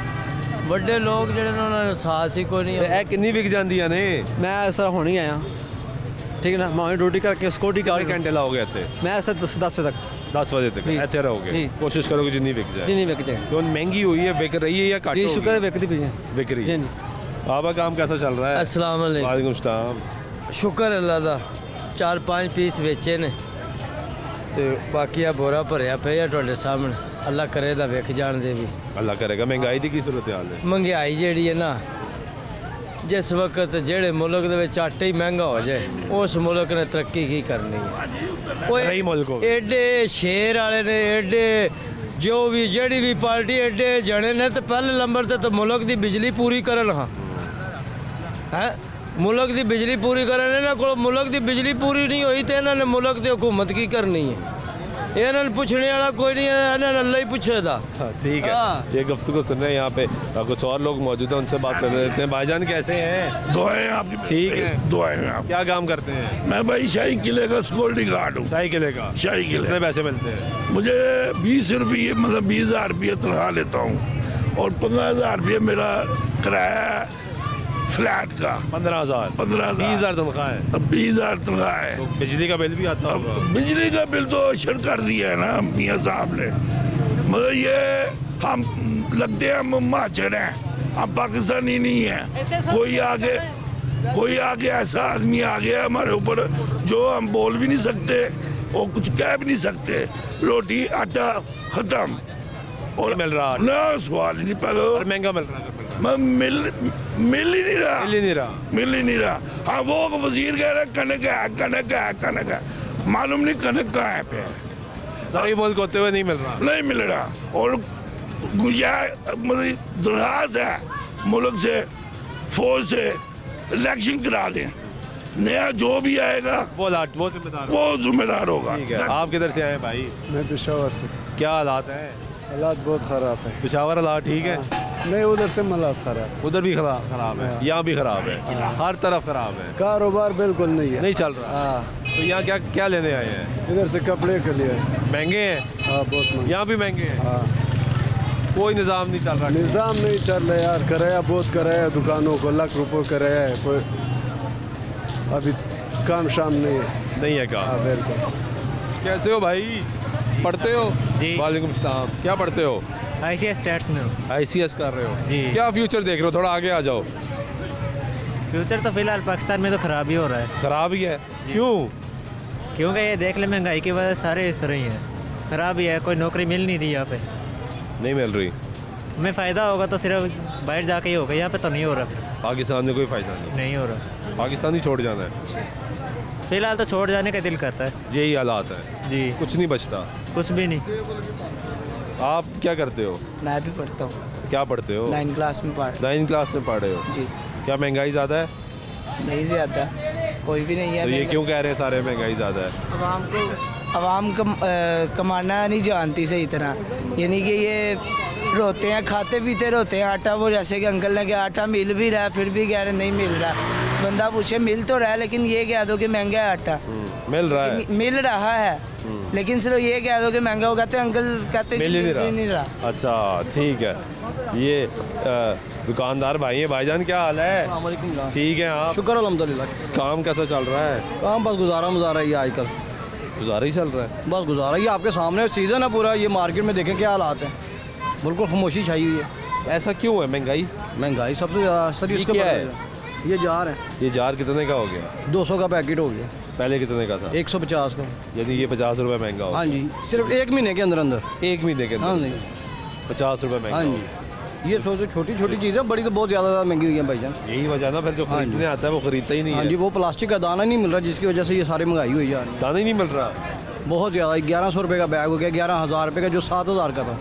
ਵੱਡੇ ਲੋਕ ਜਿਹੜੇ ਨੇ ਉਹਨਾਂ ਨੂੰ ਸਾਹਸ ਹੀ ਕੋਈ ਨਹੀਂ
ਇਹ ਕਿੰਨੀ ਵਿਕ ਜਾਂਦੀਆਂ ਨੇ?
मैं सर होने ही आया, ठीक है ना। मैं ड्यूटी करके सिक्योरिटी
कितने
गार्ड
घंटे लाओगे ਇੱਥੇ?
मैं सर 10 तक
10 बजे तक
जी।
ਇੱਥੇ ਰਹੋਗੇ?
जी।
कोशिश करोगे जितनी विक जाए।
जिन्नी विक जाए।
तो महंगी हुई है, बिक रही है या घट
जी
होगी?
शुक्र है विकती पई है।
बिक रही
जी
है।
जी।
बाबा काम कैसा चल रहा है?
अस्सलाम वालेकुम।
वालेकुम सलाम।
ਸ਼ੁਕਰ ਅੱਲਾ ਦਾ 4-5 ਪੀਸ ਵੇਚੇ ਨੇ ਤੇ ਬਾਕੀ ਆ ਬੋਰਾ ਭਰਿਆ ਪਿਆ ਤੁਹਾਡੇ ਸਾਹਮਣੇ। ਅੱਲਾ ਕਰੇ ਦਾ ਵੇਖ ਜਾਣ ਦੇ ਵੀ।
अल्लाह करेगा। महंगाई की सूरत हाल है?
ਮਹਿੰਗਾਈ ਜਿਹੜੀ ਹੈ ਨਾ, ਜਿਸ ਵਕਤ ਜਿਹੜੇ ਮੁਲਕ ਦੇ ਵਿੱਚ ਆਟਾ ਹੀ ਮਹਿੰਗਾ ਹੋ ਜਾਏ, ਉਸ ਮੁਲਕ ਨੇ ਤਰੱਕੀ ਕੀ ਕਰਨੀ ਹੈ।
ਰਹੀ ਮੁਲਕ ਹੋ।
ਐਡੇ ਸ਼ੇਰ ਵਾਲੇ ਨੇ, ਐਡੇ ਜੋ ਵੀ ਜਿਹੜੀ ਵੀ ਪਾਰਟੀ ਐਡੇ ਜਣੇ ਨੇ, ਤੇ ਪਹਿਲੇ ਨੰਬਰ ਤੇ ਤਾਂ ਮੁਲਕ ਦੀ ਬਿਜਲੀ ਪੂਰੀ ਕਰਨ। ਹਾਂ ਹੈ, ਮੁਲਕ ਦੀ ਬਿਜਲੀ ਪੂਰੀ ਕਰਨ। ਇਹਨਾਂ ਕੋਲ ਮੁਲਕ ਦੀ ਬਿਜਲੀ ਪੂਰੀ ਨਹੀਂ ਹੋਈ ਤੇ ਇਹਨਾਂ ਨੇ ਮੁਲਕ ਦੀ ਹਕੂਮਤ ਕੀ ਕਰਨੀ ਹੈ। ਇਹਨਾਂ ਨੂੰ ਪੁੱਛਣੇ ਵਾਲਾ ਕੋਈ नहीं है, ਇਹਨਾਂ ਨੂੰ ਅੱਲਾ ही पूछेगा।
ठीक है, ये गुफ्तगू सुन रहे हैं यहाँ पे कुछ और लोग मौजूद हैं, उनसे बात कर लेते हैं। भाईजान कैसे हैं?
दुआएं आपकी।
ठीक है,
दुआएं आप।
क्या काम करते हैं?
मैं भाई शाही किले का सिक्योरिटी गार्ड हूँ।
शाही किले का?
शाही किले।
कितने पैसे मिलते हैं?
मुझे 20 रुपये, मतलब 20,000 रुपये तनख्वाह लेता हूँ, और 15,000 रुपये मेरा किराया है फ्लैट का।
15,000?
15,000।
20,000 तनख्वाह है?
अब 20,000 तनख्वाह है।
तो बिजली का बिल भी आता होगा?
बिजली का बिल तो अशर कर दिया है ना मियाँ साहब ने, मगर ये हम लगते हैं हम महाजर हैं, हम पाकिस्तानी नहीं हैं। कोई आगे ऐसा आदमी आ गया हमारे ऊपर जो हम बोल भी नहीं सकते और कुछ कह भी नहीं सकते। रोटी आटा खत्म, और
मिल रहा
ना सवाल ही नहीं पैदा।
महंगा मिल रहा है?
मिल ही नहीं रहा। मिल ही नहीं रहा। हाँ, वो वजीर कह रहे कनक है, कनक है, कनक है। मालूम नहीं कनक कहाँ है पे।
सारे मुल्क होते हुए नहीं मिल रहा?
नहीं मिल रहा। और मतलब दरखास्त है मुल्क से, फौज से इलेक्शन करा दें, नया जो भी आएगा
वो जिम्मेदार
वो जिम्मेदार होगा।
ठीक है। आप किधर से आए भाई?
मैं पेशावर से।
क्या हालात हैं?
हालात बहुत ख़राब है।
पेशावर हालात ठीक है?
नहीं, उधर से हालात ख़राब।
उधर भी खराब है, यहाँ भी खराब है, हर तरफ खराब है,
कारोबार बिल्कुल नहीं है,
नहीं चल रहा। तो यहाँ क्या क्या लेने आए हैं?
इधर से कपड़े के लिए
महंगे हैं?
हाँ, बहुत महंगे।
यहाँ भी महंगे हैं?
हाँ,
कोई निज़ाम नहीं चल रहा?
निज़ाम नहीं चल रहा यार, किराया बहुत किराया, दुकानों को लाख रुपये किराया है, कोई अभी काम शाम नहीं है
काम।
हाँ, बिल्कुल।
कैसे हो भाई? पढ़ते हो? जी। वालेकुम सलाम। क्या पढ़ते हो?
ICS स्टैट्स में हो।
ICS कर रहे हो
जी।
क्या फ्यूचर देख रहे हो? थोड़ा आगे आ जाओ।
फ्यूचर तो फिलहाल पाकिस्तान में तो ख़राब ही हो रहा है।
ख़राब ही है? क्यों?
क्योंकि ये देख ले, महंगाई की वजह से सारे इस तरह ही है, ख़राब ही है, कोई नौकरी मिल नहीं रही यहाँ पे।
नहीं मिल रही?
हमें फ़ायदा होगा तो सिर्फ बाहर जाके ही होगा, यहाँ पे तो नहीं हो रहा।
पाकिस्तान में कोई फ़ायदा
नहीं हो रहा।
पाकिस्तान ही छोड़ जाना है?
फिलहाल तो छोड़ जाने का दिल करता है।
यही हालात है
जी।
कुछ नहीं बचता?
कुछ भी नहीं।
आप क्या करते हो?
मैं भी पढ़ता हूँ।
क्या पढ़ते हो?
9 क्लास में पढ़।
9 क्लास में पढ़ रहे हो?
जी।
क्या महंगाई ज़्यादा है?
नहीं ज़्यादा, कोई भी नहीं है।
तो ये क्यों कह रहे हैं सारे महंगाई ज़्यादा है?
आवाम कमाना नहीं जानती सही तरह, यानी कि ये रोते हैं, खाते पीते रोते हैं आटा। वो जैसे कि अंकल ने कहा आटा मिल भी रहा है, फिर भी कह रहे नहीं मिल रहा। बंदा पूछे मिल तो रहा है, लेकिन ये कह दो कि महंगा है आटा।
मिल रहा है?
मिल रहा है, लेकिन सिर्फ ये कह दो कि महंगा हो, कहते अंकल कहते
मिल ही
नहीं रहा।
अच्छा ठीक है। ये दुकानदार भाई हैं। भाईजान क्या हाल है? ठीक है आप?
शुक्र अल्हम्दुलिल्लाह।
काम कैसा चल रहा है?
काम बस गुजारा ही है आजकल।
गुजारा ही चल रहा है?
बस गुजारा ही, आपके सामने सीज़न है पूरा, ये मार्केट में देखें क्या हालात हैं, बिल्कुल खामोशी छाई हुई है।
ऐसा क्यों है? महंगाई
सबसे ज़्यादा सर
ये क्या है?
ये जार है।
ये जार कितने का हो गया?
200 का पैकेट हो गया।
पहले कितने का था?
150 का।
यानी ये 50 रुपये महंगा हो?
हाँ जी, सिर्फ 1 महीने के अंदर।
1 महीने के अंदर?
हाँ जी।
50 रुपये महंगा?
हाँ जी। ये सोचो छोटी छोटी चीज़ें, बड़ी तो बहुत ज़्यादा महंगी हुई है भाईजान।
यही वजह ना, फिर जो खरीदने आता है वो खरीदता ही नहीं है।
हाँ जी, वो प्लास्टिक का दाना नहीं मिल रहा, जिसकी वजह से ये सारी महंगाई हुई जा रही है।
दाना ही नहीं मिल रहा?
बहुत ज़्यादा। 1100 रुपये का बैग हो गया, 11,000 रुपये का, जो 7,000 का था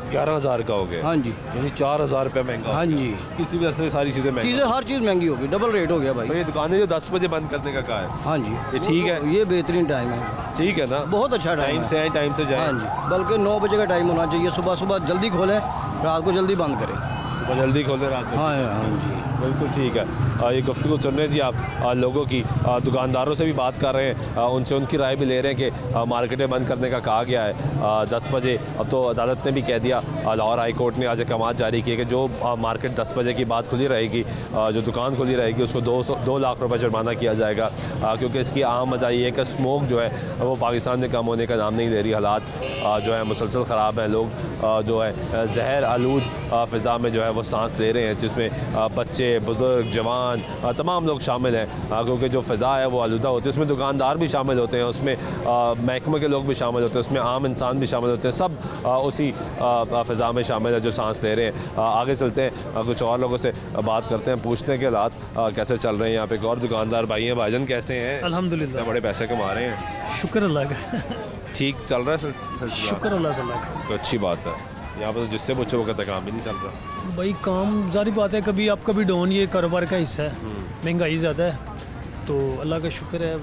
11,000 का हो गया।
हाँ जी।
यानी 4,000 रुपये महंगा।
हाँ जी।
इसी वजह से सारी चीज़ें महंगी।
हर चीज़ महंगी होगी, डबल रेट हो गया भाई।
ये दुकानें जो 10 बजे बंद करने का कहा है?
हाँ जी।
ये ठीक है?
ये बेहतरीन टाइम है।
ठीक है ना?
बहुत अच्छा टाइम
से आए, टाइम से जाए।
हाँ जी, बल्कि 9 बजे का टाइम होना चाहिए। सुबह सुबह जल्दी खोलें, रात को जल्दी बंद करें।
जल्दी खोलें रात को?
हाँ जी,
बिल्कुल ठीक है। ये गुफ्तगू सुन रहे हैं जी आप लोगों की। दुकानदारों से भी बात कर रहे हैं, उनसे उनकी राय भी ले रहे हैं कि मार्केटें बंद करने का कहा गया है 10 बजे। अब तो अदालत ने भी कह दिया, लाहौर हाई कोर्ट ने आज अहकाम जारी किए कि जो मार्केट 10 बजे की बाद खुली रहेगी, जो दुकान खुली रहेगी, उसको 2 लाख रुपये जुर्माना किया जाएगा। क्योंकि इसकी अहम वजह ये है कि स्मोक जो है वो पाकिस्तान में कम होने का नाम नहीं ले रही। हालात जो है मुसलसल ख़राब हैं। लोग जो है जहर आलूद फ़िज़ा में जो है वो सांस ले रहे हैं, जिसमें बच्चे, बुज़ुर्ग, जवान, तमाम लोग शामिल हैं। क्योंकि जो फ़िज़ा है वो आलूदा होती है, उसमें दुकानदार भी शामिल होते हैं, उसमें महकमे के लोग भी शामिल होते हैं, उसमें आम इंसान भी शामिल होते हैं। सब उसी फ़िज़ा में शामिल है जो सांस ले रहे हैं। आगे चलते हैं, कुछ और लोगों से बात करते हैं, पूछते हैं कि हालात कैसे चल रहे हैं। यहाँ पे एक और दुकानदार भाई हैं। भाईजान कैसे हैं?
अल्हम्दुलिल्लाह,
बड़े पैसे कमा रहे हैं।
शुक्र अल्लाह का।
ठीक चल रहा है?
शुक्र अल्लाह का।
तो अच्छी बात है। यहाँ पर तो जिससे पूछो वो कहता काम भी नहीं चल रहा।
भाई काम जारी बात है, कभी आप कभी डाउन, ये कारोबार का हिस्सा है। महंगाई ज़्यादा है तो अल्लाह का शुक्र है।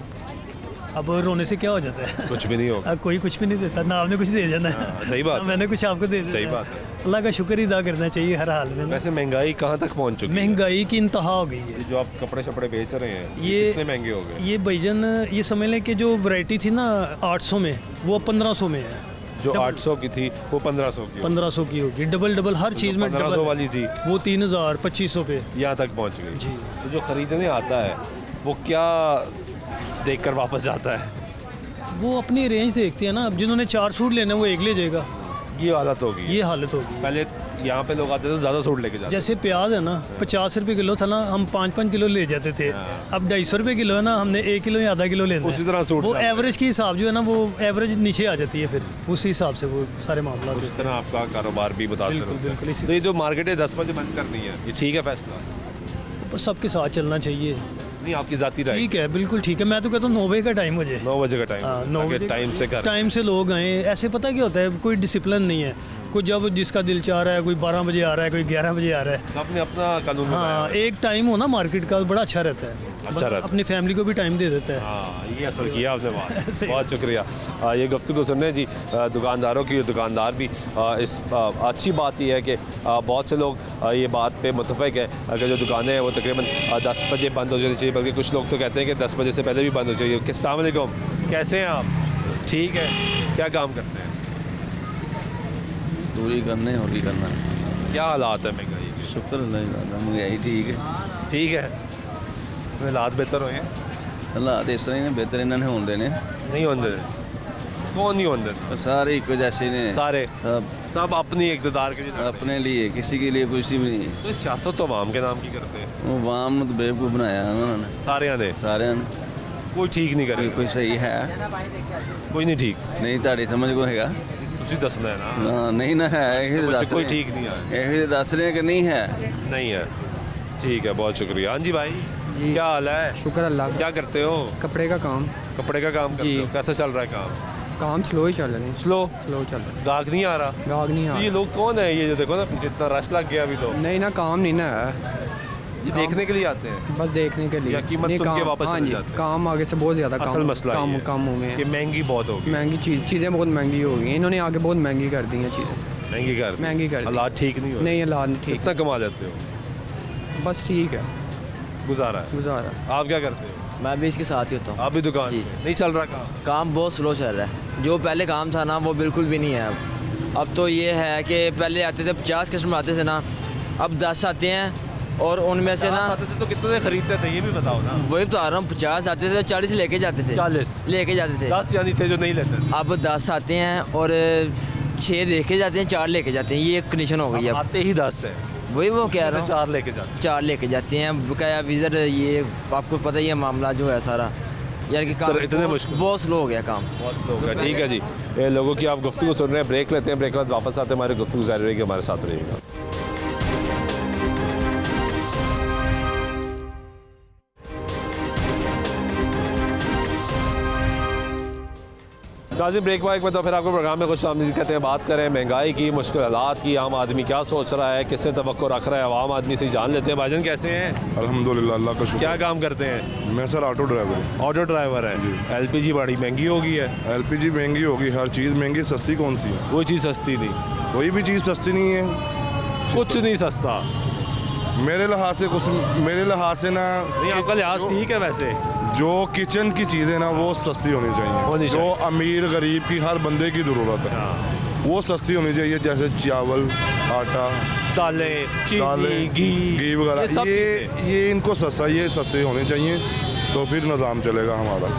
अब रोने से क्या हो जाता है?
कुछ भी नहीं होगा।
कोई कुछ भी नहीं देता ना, आपने कुछ दे जाना है।
सही बात।
मैंने कुछ आपको दे दिया।
सही बात है।
अल्लाह का शुक्र ही अदा करना चाहिए हर हाल में।
वैसे महंगाई कहाँ तक पहुँच चुकी है?
महंगाई की इंतहा हो गई है।
जो आप कपड़े शपड़े बेच रहे हैं
ये
कितने महंगे हो गए?
ये भाईजान ये समझ लें कि जो वैरायटी थी ना 800 में, वो 1500 में है।
जो 800 की थी वो 1500 की
1500 की होगी। डबल हर चीज़ में
1500 वाली थी
वो 3000 2500 पे
यहाँ तक पहुँच गई
जी।
तो जो ख़रीदने आता है वो क्या देखकर वापस जाता है?
वो अपनी रेंज देखते हैं ना। अब जिन्होंने 4 सूट लेने वो एक ले जाएगा।
ये हालत होगी।
ये हालत होगी।
पहले यहाँ पे लोग आते थे तो ज़्यादा सूट लेके जाते।
जैसे प्याज है ना 50 रुपये किलो था ना, हम 5-5 किलो ले जाते थे। अब 250 रुपये किलो है ना, हमने 1 किलो या आधा किलो लेना है।
उसी तरह सूट
वो एवरेज की हिसाब जो है ना, वो एवरेज नीचे आ जाती है, फिर उसी हिसाब से वो सारे मामला
उस तरह आपका कारोबार भी मुतासर होता है।
बिल्कुल।
तो ये जो मार्केट है 10 बजे बंद करनी है, ये ठीक है फैसला?
सबके साथ चलना चाहिए।
नहीं, आपकी ज़ाती राय?
ठीक है, बिल्कुल ठीक है। मैं तो कहता हूँ 9 बजे का टाइम हो जाए।
9 बजे का टाइम?
9 बजे
टाइम से कर,
टाइम से लोग आए। ऐसे पता क्या होता है, कोई डिसिप्लिन नहीं है। कोई जब जिसका दिल चाह रहा है, कोई 12 बजे आ रहा है, कोई 11 बजे आ रहा है।
सबने अपना कानून बनाया
हाँ,
है।
एक टाइम हो ना मार्केट का, बड़ा अच्छा रहता है।
अच्छा रहता है।
अपनी फैमिली को भी टाइम दे देता है।
हाँ, ये असल किया आपने बात। बहुत शुक्रिया। ये गुफ्तगू सुनने जी दुकानदारों की। दुकानदार भी इस अच्छी बात ये है कि बहुत से लोग ये बात पे मुतफ़िक है अगर जो दुकानें हैं वो तकरीबन 10 बजे बंद हो जानी चाहिए, बल्कि कुछ लोग तो कहते हैं कि 10 बजे से पहले भी बंद हो चाहिए। अस्सलाम वालेकुम, कैसे हैं आप? ठीक है, क्या काम करते हैं?
दूरी करने और भी करना।
क्या हालात है महंगाई के?
शुक्र अल्लाह, महंगाई ठीक है।
ठीक है, हालात बेहतर हुए हैं?
हालात इस तरह ही ने, बेहतर इन्होंने होंगे ने
नहीं होंगे। कौन नहीं होंगे?
सारे एक जैसे ने,
सारे सब अपनी इक़्तिदार के लिए,
अपने लिए, किसी के लिए कुछ भी नहीं।
तो सियासत तो अवाम के नाम की करते हैं।
वो अवाम ने तो बेवकूफ़ बनाया उन्होंने,
सारे ने कोई ठीक नहीं करे।
कोई सही है
कोई नहीं ठीक।
नहीं ताड़ी समझ को हैगा,
ਤੁਸੀਂ ਦੱਸਣਾ है ना।
हाँ, नहीं ना है, यही दस
कोई ठीक नहीं है,
यही दस रहे हैं कि नहीं है।
नहीं है, ठीक है, बहुत शुक्रिया। हाँ जी भाई, क्या हाल है?
शुक्र अल्लाह।
क्या करते हो?
कपड़े का काम।
कपड़े का काम करते हो? कैसा चल रहा है
काम स्लो ही चल रहे हैं।
स्लो
चल रहा है।
गाहक नहीं आ रहा?
गाहक नहीं आ रहा।
ये लोग कौन है? ये जो देखो ना पीछे इतना रश लग गया अभी तो।
नहीं ना, काम नहीं ना है।
ये देखने के लिए आते हैं?
बस देखने के लिए।
या कीमत
नहीं,
सुन के
काम,
वापस
हाँ
चले
जी,
जाते हैं?
काम आगे से बहुत ज़्यादा
असल मसला
काम
ये है
कम हुए हैं
कि महंगी बहुत होगी।
महंगी चीज़ें बहुत महंगी हो गई हैं। इन्होंने आगे बहुत महंगी कर दी हैं चीज़ें।
महंगी कर दी। हालात ठीक नहीं हो रहे?
नहीं, हालात नहीं ठीक।
कितना कमा लेते हो?
बस ठीक है,
गुजारा आप क्या करते हो?
मैं भी इसके साथ ही होता हूँ।
आप भी दुकान पे? नहीं चल रहा
काम बहुत स्लो चल रहा है। जो पहले काम था ना वो बिल्कुल भी नहीं है अब तो ये है कि पहले आते थे 50 कस्टमर आते थे ना, अब 10 आते हैं और उनमें से ना
आते थे तो कितने खरीदते थे ये भी बताओ ना।
वही बता रहा हूँ, 50 आते थे, 40 लेके जाते थे।
40
लेके जाते थे।
10 यानी थे जो नहीं लेते।
अब 10 आते हैं और 6 लेके जाते हैं, 4 लेके जाते हैं। ये एक कंडीशन हो गई है।
आते ही 10 है,
वही वो कह रहा हूँ,
4 लेके जाते हैं।
4 लेके जाते हैं। बकाया विज़िट, ये आपको पता ही है मामला जो है सारा, यानी कि काम
इतने मुश्किल,
बहुत स्लो हो गया काम,
बहुत स्लो हो गया। ठीक है जी, ये लोगों की आप गुफ्तगू सुन रहे हैं। ब्रेक लेते हैं, ब्रेक के बाद वापस आते हैं। हमारे गुफ्तगू जारी रहेगी, हमारे साथ रहिएगा। नाज़रीन, ब्रेक वाइक में तो फिर आपको प्रोग्राम में खुश आमदीद कहते हैं। बात करें महंगाई की, मुश्किल हालात की, आम आदमी क्या सोच रहा है, किससे तवक्को रख रहा है, आम आदमी से जान लेते हैं। भाईजान कैसे हैं?
अल्हम्दुलिल्लाह, अल्लाह का शुक्र।
क्या काम करते हैं?
मैं सर ऑटो ड्राइवर हूँ।
ऑटो ड्राइवर है। LPG बड़ी महंगी हो गई है।
LPG महंगी होगी, हर चीज़ महंगी, सस्ती कौन सी है?
कोई चीज़ सस्ती नहीं,
कोई भी चीज़ सस्ती नहीं है,
कुछ नहीं सस्ता
मेरे लिहाज से। कुछ मेरे लिहाज से ना,
नहीं, आपका लिहाज ठीक है वैसे।
जो किचन की चीज़ें ना वो सस्ती होनी चाहिए, जो अमीर गरीब की हर बंदे की ज़रूरत है वो सस्ती होनी चाहिए, जैसे चावल, आटा,
दालें, चीनी, घी
वगैरह। ये इनको सस्ता, ये सस्ते होने चाहिए, तो फिर निज़ाम चलेगा हमारा।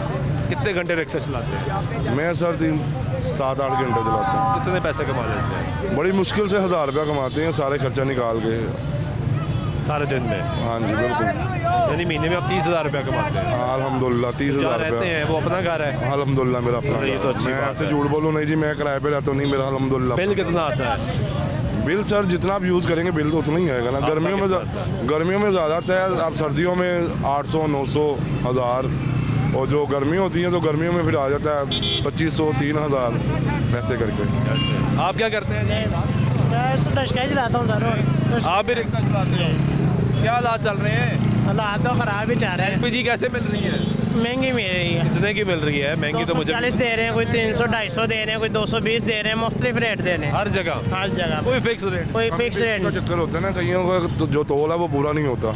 कितने घंटे रिक्शा चलाते हैं?
मैं सर 7-8 घंटे चलाता हूँ।
कितने पैसे कमा लेते हैं?
बड़ी मुश्किल से 1000 रुपया कमाते हैं, सारे खर्चा निकाल के
सारे दिन में।
हाँ जी बिल्कुल,
यानी महीने में आप 30,000 रुपया कमाते हैं?
हाँ अल्हम्दुलिल्लाह, 30,000
रहते हैं वो अपना घर है?
अल्हम्दुलिल्लाह मेरा अपना घर।
ये तो अच्छी
मैं
बात
आपसे
है।
झूठ बोलूँ नहीं जी, मैं किराए पे रहता हूँ, नहीं मेरा अल्हम्दुलिल्लाह।
बिल कितना आता है?
बिल सर जितना आप यूज़ करेंगे बिल तो उतना ही आएगा ना। गर्मियों में ज़्यादा आता है, आप सर्दियों में 800, 900, 1000, और जो गर्मी होती है तो गर्मियों में फिर आ जाता है 2500, 3000 ऐसे करके।
आप क्या करते हैं?
मैं रिक्शा चलाता हूँ सर।
आप भी रिक्शा चलाते हैं? क्या हालात चल रहे हैं?
हालात तो ख़राब ही चल रहे हैं।
LPG कैसे मिल रही है?
महंगी मिल रही है।
कितने की मिल रही है? महंगी तो मुझे
240 दे रहे हैं, कोई 300, 250 दे रहे हैं, कोई 220 दे रहे हैं, मुख्तलिफ रेट दे रहे हैं
हर जगह
कोई
फिक्स रेट?
कोई फिक्स रेट
का चक्कर होता है ना, कईयों का जो तोल है वो पूरा नहीं होता,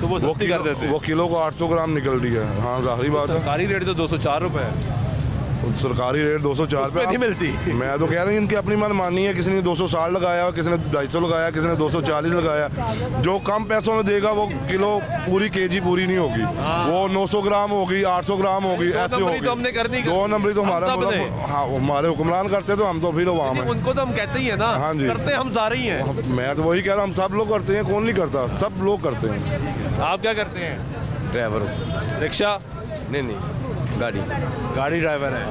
तो वो सस्ती कर देते हैं।
वो किलो को 800 ग्राम निकल रही है। हाँ जाहिर बात है,
सरकारी रेट तो 204 रुपये है।
सरकारी रेट 204
पे नहीं मिलती।
मैं तो कह रहा हूँ इनकी अपनी मनमानी है, किसी ने 260 लगाया, किसी ने 250 लगाया, किसी ने 240 लगाया। जो कम पैसों में देगा वो किलो पूरी केजी पूरी नहीं होगी, वो 900 ग्राम होगी, 800 ग्राम होगी, ऐसे होगी।
तो हमने कर दी
2 नंबरी तो हमारा हाँ हमारे हुक्मरान करते, तो हम तो फिर आवाम है।
उनको तो हम कहते ही है ना।
हाँ जी,
करते हम सारे ही हैं।
मैं तो वही कह रहा हूँ, हम सब लोग करते हैं, कौन नहीं करता, सब लोग करते हैं।
आप क्या करते हैं?
ड्राइवर।
रिक्शा?
नहीं,
गाड़ी ड्राइवर है।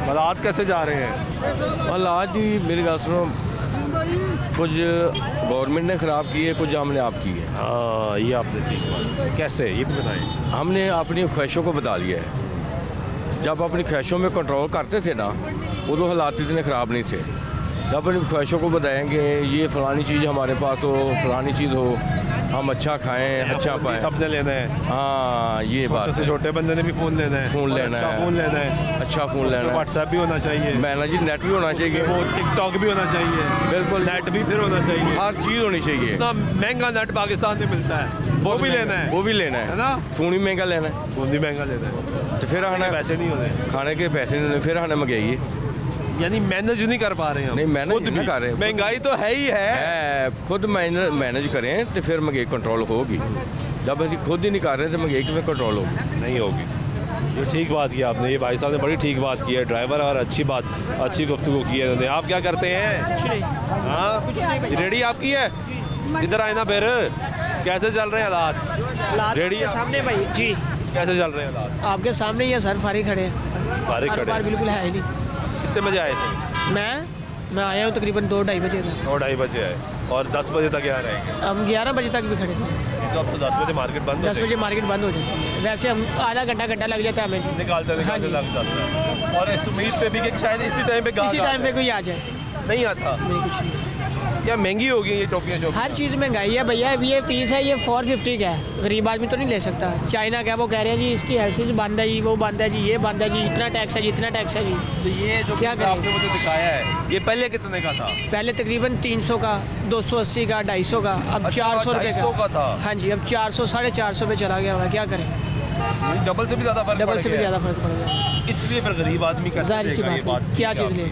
हालात कैसे जा रहे हैं?
हालात जी मेरी बात सुनो, कुछ गवर्नमेंट ने ख़राब की है, कुछ हमने आप की है।
हाँ ये आपने ठीक बात। कैसे ये भी बताएं।
हमने अपनी ख्वाहिशों को बता दिया है। जब अपनी ख्वाहिशों में कंट्रोल करते थे ना, उਦੋਂ हालात इतने ख़राब नहीं थे। जब अपनी ख्वाहिशों को बताएंगे ये फ़लानी चीज़ हमारे पास हो, फ़लानी चीज़ हो, हम अच्छा खाएं, अच्छा पाएं।
सबने लेना है।
हाँ, ये बात
छोटे से
है।
छोटे बंदे ने भी फ़ोन लेना है।
फ़ोन लेना
अच्छा
है,
फ़ोन लेना है।
अच्छा फ़ोन लेना है,
व्हाट्सएप भी होना चाहिए।
मैंने जी नेट भी होना चाहिए,
वो टिकटॉक भी होना चाहिए।
बिल्कुल
नेट भी फिर होना चाहिए।
हर चीज़ होनी चाहिए।
इतना महंगा नेट पाकिस्तान में मिलता है, वो भी लेना है।
वो भी लेना है
ना,
फ़ोन भी महंगा लेना है,
फ़ोन भी महंगा लेना है।
तो फिर आना
पैसे नहीं होते,
खाने के पैसे नहीं, फिर आना महंगाई है।
यानी मैनेज नहीं कर पा रहे हैं हम।
नहीं मैनेज नहीं कर रहे,
महंगाई तो है ही है।
खुद मैनेज करें तो फिर महंगाई कंट्रोल होगी। जब ਅਸੀਂ खुद ही नहीं कर रहे तो महंगाई किमें कंट्रोल होगी?
नहीं होगी। ये ठीक बात की आपने, ये भाई साहब ने बड़ी ठीक बात की है। ड्राइवर और अच्छी बात, अच्छी गुफ्तगू की है उन्होंने। आप क्या करते हैं? हाँ, रेडी आपकी है? इधर आए ना फिर। कैसे चल रहे हैं हालात? रेडी
सामने भाई जी,
कैसे चल रहे हैं हालात?
आपके सामने ही है सर, फारिग खड़े हैं।
फारिग खड़े हैं।
बिल्कुल है ही नहीं।
कितने बजे आए थे?
मैं आया हूँ तकरीबन 2-2:30 बजे का।
2-2:30 बजे आए और 10 बजे तक यहाँ रहेंगे?
हम 11 बजे तक भी खड़े थे।
तो अब तो 10 बजे मार्केट बंद हो
10 बजे मार्केट बंद हो जाती है। वैसे हम आधा घंटा लग जाता है हमें
निकालते लग जाता है। और इस उम्मीद पे भी कि शायद इसी टाइम पे
इसी टाइम पे कोई आ जाए।
नहीं आता?
नहीं, कुछ नहीं।
क्या महंगी हो गई ये टोपियाँ?
हर चीज़ महंगाई है भैया। ये पीस है, ये 450 का है। गरीब आदमी तो नहीं ले सकता। चाइना का वो कह रहे हैं जी इसकी एलसीसी बंद है जी, वो बंद है जी, ये बंद है जी, इतना टैक्स है जी, इतना टैक्स है जी।
तो ये जो
क्या
आपने मुझे दिखाया है, ये पहले कितने का था?
पहले तकरीबन 300 का, 280 का, 250 का, अब 400 रुपये
का था।
हाँ जी, अब 400 450 पे चला गया हुआ है। क्या करें,
डबल से भी ज़्यादा फर्क
डबल से भी ज़्यादा फर्क पड़ गया।
इसलिए फिर गरीब आदमी कैसे
जाहिर सी
लेगा ये
बात, क्या चीज़ ले?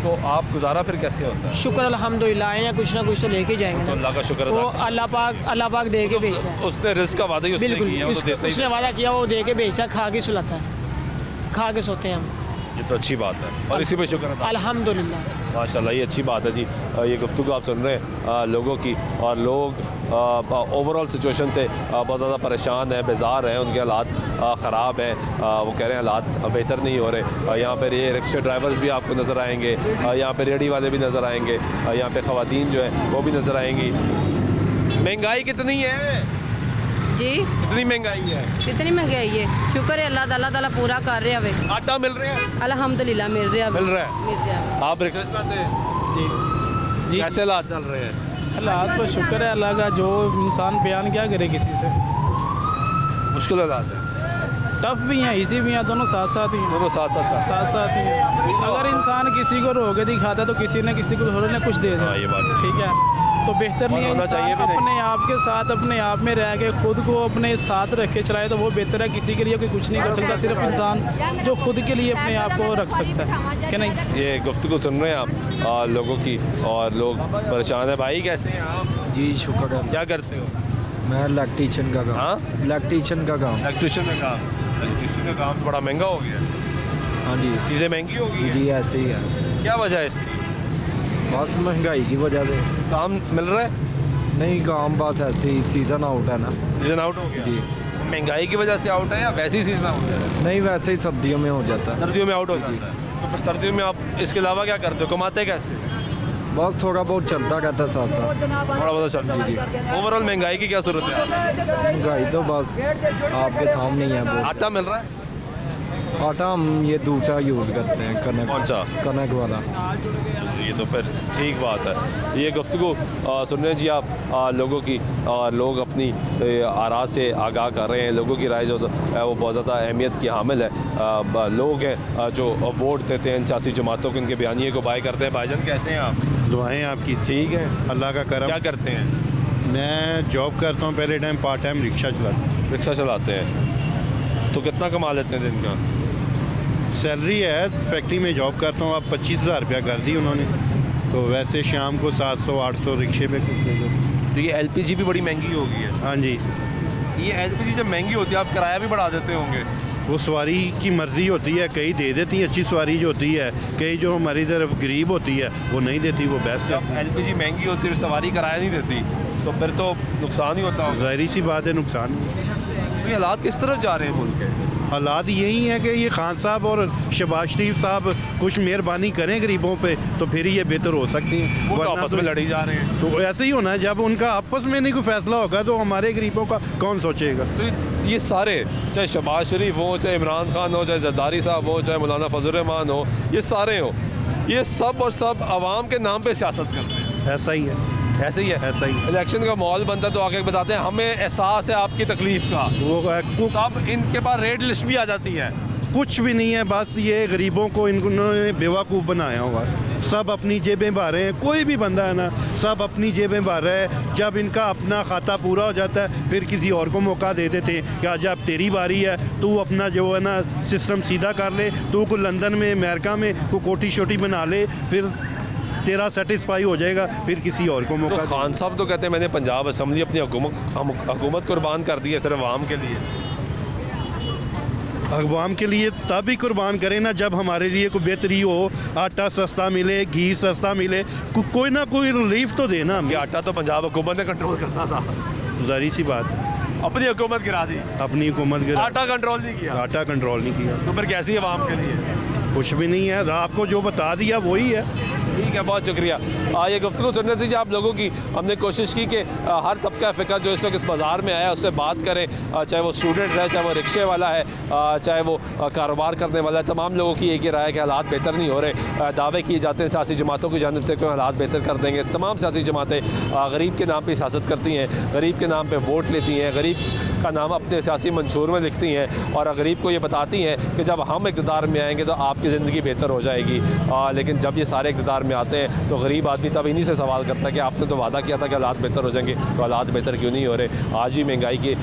तो आप गुजारा फिर कैसे होता है?
शुक्र अल्हम्दुलिल्लाह आए हैं, कुछ ना कुछ तो लेके जाएंगे
तो
ना।
अल्लाह का शुक्र
वो
अदा
अल्लाह पाक दे के भेजता है।
उसने रिस्क का वादा ही उसने
बिल्कुल,
किया, वो तो देता ही
उसने वादा किया, वो दे के भेजता है। खा के सुलाता है, खा के सोते हैं हम।
ये तो अच्छी बात है और इसी पे शुक्र अदा।
अल्हम्दुलिल्लाह
माशाल्लाह, ये अच्छी बात है जी। ये गुफ्तगू आप सुन रहे हैं लोगों की, और लोग ओवरऑल सिचुएशन से बहुत ज़्यादा परेशान हैं, बेजार हैं, उनके हालात ख़राब हैं। वो कह रहे हैं हालात बेहतर नहीं हो रहे। यहाँ पर ये रिक्शा ड्राइवर्स भी आपको नज़र आएंगे, यहाँ पर रेडी वाले भी नज़र आएंगे, यहाँ पे ख़वातीन जो है वो भी नज़र आएंगी। महंगाई कितनी है
जी?
कितनी महंगाई है?
कितनी महंगाई है? शुक्र है अल्लाह ताला पूरा कर रहे हैं।
आटा मिल रहा है?
अल्हम्दुलिल्लाह मिल रहा है।
मिल रहा है। आप रिक्शा चलाते हैं? जी। कैसे हालात चल रहे हैं?
हालात तो शुक्र है अल्लाह का, जो इंसान बयान क्या करे किसी से।
मुश्किल हालात है,
टफ भी हैं, इजी भी हैं, दोनों साथ साथ ही हैं।
दोनों साथ
ही हैं। अगर इंसान किसी को रोक के दिखाता है तो किसी न किसी को थोड़ा ना कुछ दे दे।
ये बात
ठीक है, तो बेहतर नहीं है
होना चाहिए भी नहीं।
अपने आप के साथ, अपने आप में रह के खुद को अपने साथ रख के चलाए तो वो बेहतर है। किसी के लिए कोई कुछ नहीं कर सकता, सिर्फ इंसान जो खुद के लिए अपने आप को रख सकता है, कि नहीं?
ये गुफ्तगू सुन रहे हैं आप लोगों की, और लोग परेशान है। भाई कैसे हैं आप?
जी शुक्र है।
क्या करते हो?
मैं इलेक्ट्रीशियन का काम।
हाँ,
इलेक्ट्रीशियन का काम।
इलेक्ट्रीशियन का काम। इलेक्ट्रीशियन का काम तो बड़ा महंगा हो गया।
हाँ जी,
चीज़ें महंगी हो गई।
जी ऐसे ही है।
क्या वजह है इसकी?
बस महंगाई की वजह से।
काम मिल रहा है?
नहीं, काम बस ऐसे ही, सीज़न आउट है ना।
सीज़न आउट हो गया
जी।
महंगाई की वजह से आउट है या वैसे ही सीज़न आउट है?
नहीं, वैसे ही सर्दियों में हो जाता है।
सर्दियों में आउट हो जाता है। तो फिर सर्दियों में आप इसके अलावा क्या करते हो, कमाते कैसे?
बस थोड़ा बहुत चलता रहता है साथ साथ।
थोड़ा बहुत चलता है। जी। ओवरऑल महंगाई की क्या सूरत है?
महंगाई तो बस आपके सामने ही है। वो
आटा मिल रहा है?
आटा हम ये दूसरा यूज़ करते हैं, कनक।
कौन सा?
कनक वाला।
ये तो फिर ठीक बात है। ये गुफ्तगू सुन रहे हैं जी आप लोगों की, और लोग अपनी आरा से आगाह कर रहे हैं। लोगों की राय जो है वो बहुत ज़्यादा अहमियत की हामिल है। लोग हैं जो वोट देते हैं इन सियासी जमातों के, इनके बयानिए को बाय करते हैं। भाईजान कैसे हैं आप?
दुआएं आपकी।
ठीक है,
अल्लाह का करम।
क्या करते हैं?
मैं जॉब करता हूँ, पहले टाइम पार्ट टाइम रिक्शा चलाता हूँ।
रिक्शा चलाते हैं, तो कितना कमा लेते हैं दिन का?
सैलरी है, फैक्ट्री में जॉब करता हूँ। अब 25,000 रुपया कर दी उन्होंने, तो वैसे शाम को 700-800 रिक्शे पे कुछ दे दो।
तो ये एलपीजी भी बड़ी महंगी हो गई है।
हाँ जी,
ये एलपीजी जब महंगी होती है आप किराया भी बढ़ा देते होंगे?
वो सवारी की मर्ज़ी होती है, कई दे देती हैं अच्छी सवारी जो होती है, कई जो हमारी तरफ गरीब होती है वो नहीं देती, वो बेस्ट है।
जब एलपीजी महंगी होती है, सवारी किराया नहीं देती, तो फिर तो नुकसान ही होता है।
ज़ाहिर सी बात है, नुकसान।
तो ये हालात किस तरफ जा रहे हैं मुल्क के?
हालात यही हैं कि ये खान साहब और शहबाज शरीफ साहब कुछ मेहरबानी करें गरीबों पे, तो फिर ये बेहतर हो सकती हैं।
वो तो आपस में लड़ी जा रहे हैं।
तो ऐसे ही होना है, जब उनका आपस में नहीं कोई फैसला होगा तो हमारे गरीबों का कौन सोचेगा?
तो ये सारे, चाहे शहबाज शरीफ हो, चाहे इमरान खान हो, चाहे जरदारी साहब हो, चाहे मौलाना फजल रहमान हो, ये सारे हो, ये सब और सब आवाम के नाम पे सियासत करते हैं।
ऐसा ही है,
ऐसे ही है,
ऐसा ही।
इलेक्शन का माहौल बनता है तो आके बताते हैं हमें एहसास है आपकी तकलीफ का,
वो
तब इनके पास रेड लिस्ट भी आ जाती है।
कुछ भी नहीं है, बस ये गरीबों को इन्होंने बेवकूफ़ बनाया हुआ। सब अपनी जेबें भर रहे हैं, कोई भी बंदा है ना, सब अपनी जेबें भर रहा है। जब इनका अपना खाता पूरा हो जाता है फिर किसी और को मौका दे देते हैं कि आज अब तेरी बारी है, तू अपना जो है ना सिस्टम सीधा कर ले, तू को लंदन में अमेरिका में को कोटी शोटी बना ले, फिर तेरा सेटिस्फाई हो जाएगा, फिर किसी और को मौका।
तो खान साहब तो कहते हैं मैंने पंजाब असम्बली अपनी हुकूमत कुर्बान कर दी है सिर्फ आवाम के लिए।
अवाम के लिए तब ही कुर्बान करें ना जब हमारे लिए कोई बेहतरी हो, आटा सस्ता मिले, घी सस्ता मिले, कोई ना कोई रिलीफ तो देना।
ये आटा तो पंजाब हुकूमत ने कंट्रोल करना था,
जाहिर सी बात,
अपनी हुकूमत गिरा दी,
अपनी हुकूमत गिरा,
आटा कंट्रोल नहीं किया,
आटा कंट्रोल नहीं किया,
तो फिर कैसी आवाम के लिए
कुछ भी नहीं है। आपको जो बता दिया वही है।
ठीक है, बहुत शुक्रिया। ये गुफ्तगू सुनने दीजिए आप लोगों की। हमने कोशिश की कि हर तबका फ़िक्र जो इस वक्त इस बाज़ार में आया उससे बात करें, चाहे वो स्टूडेंट है, चाहे वो रिक्शे वाला है, चाहे वो कारोबार करने वाला है। तमाम लोगों की एक ही राय है कि हालात बेहतर नहीं हो रहे। दावे किए जाते हैं सियासी जमातों की जानिब से कोई हालात बेहतर कर देंगे। तमाम सियासी जमातें गरीब के नाम पर सियासत करती हैं, गरीब के नाम पर वोट लेती हैं, गरीब का नाम अपने सियासी मंशूर में लिखती हैं और गरीब को ये बताती हैं कि जब हम इक़्तिदार में आएंगे तो आपकी ज़िंदगी बेहतर हो जाएगी। लेकिन जब ये सारे इक़्तिदार में आते हैं तो गरीब आदमी तब इन्हीं से सवाल करता है कि आपने तो वादा किया था कि हालात बेहतर हो जाएंगे, तो हालात बेहतर क्यों नहीं हो रहे। आज भी महंगाई की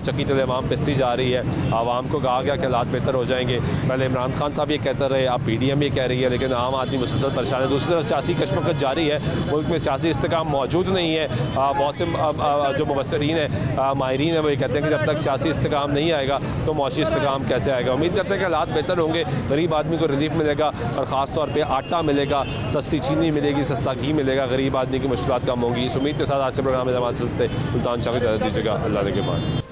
चक्की तले आवाम पिसती जा रही है। आवाम को कहा गया कि हालात बेहतर हो जाएंगे। पहले इमरान खान साहब ये कहते रहे, अब PDM ये कह रही है, लेकिन आम आदमी मुसलसल परेशान है। दूसरी तरफ सियासी कशमकश जारी है, मुल्क में सियासी इस्तेकाम मौजूद नहीं है। बहुत से जो मुबसरीन है, माहिरीन है, वो ये कहते हैं कि जब तक सियासी इस्तेकाम नहीं आएगा तो मौशी इस्तेकाम कैसे आएगा। उम्मीद करते हैं कि हालात बेहतर होंगे, गरीब आदमी को रिलीफ मिलेगा और ख़ास तौर पर आटा मिलेगा, सस्ती चीनी मिलेगी, सस्ता घी मिलेगा, गरीब आदमी की मुश्किलात कम होंगी। इस उम्मीद के साथ आज से प्रोग्राम में जमात से सुल्तान शाह की इजाज़त दीजिएगा। अल्लाह ने के बाद।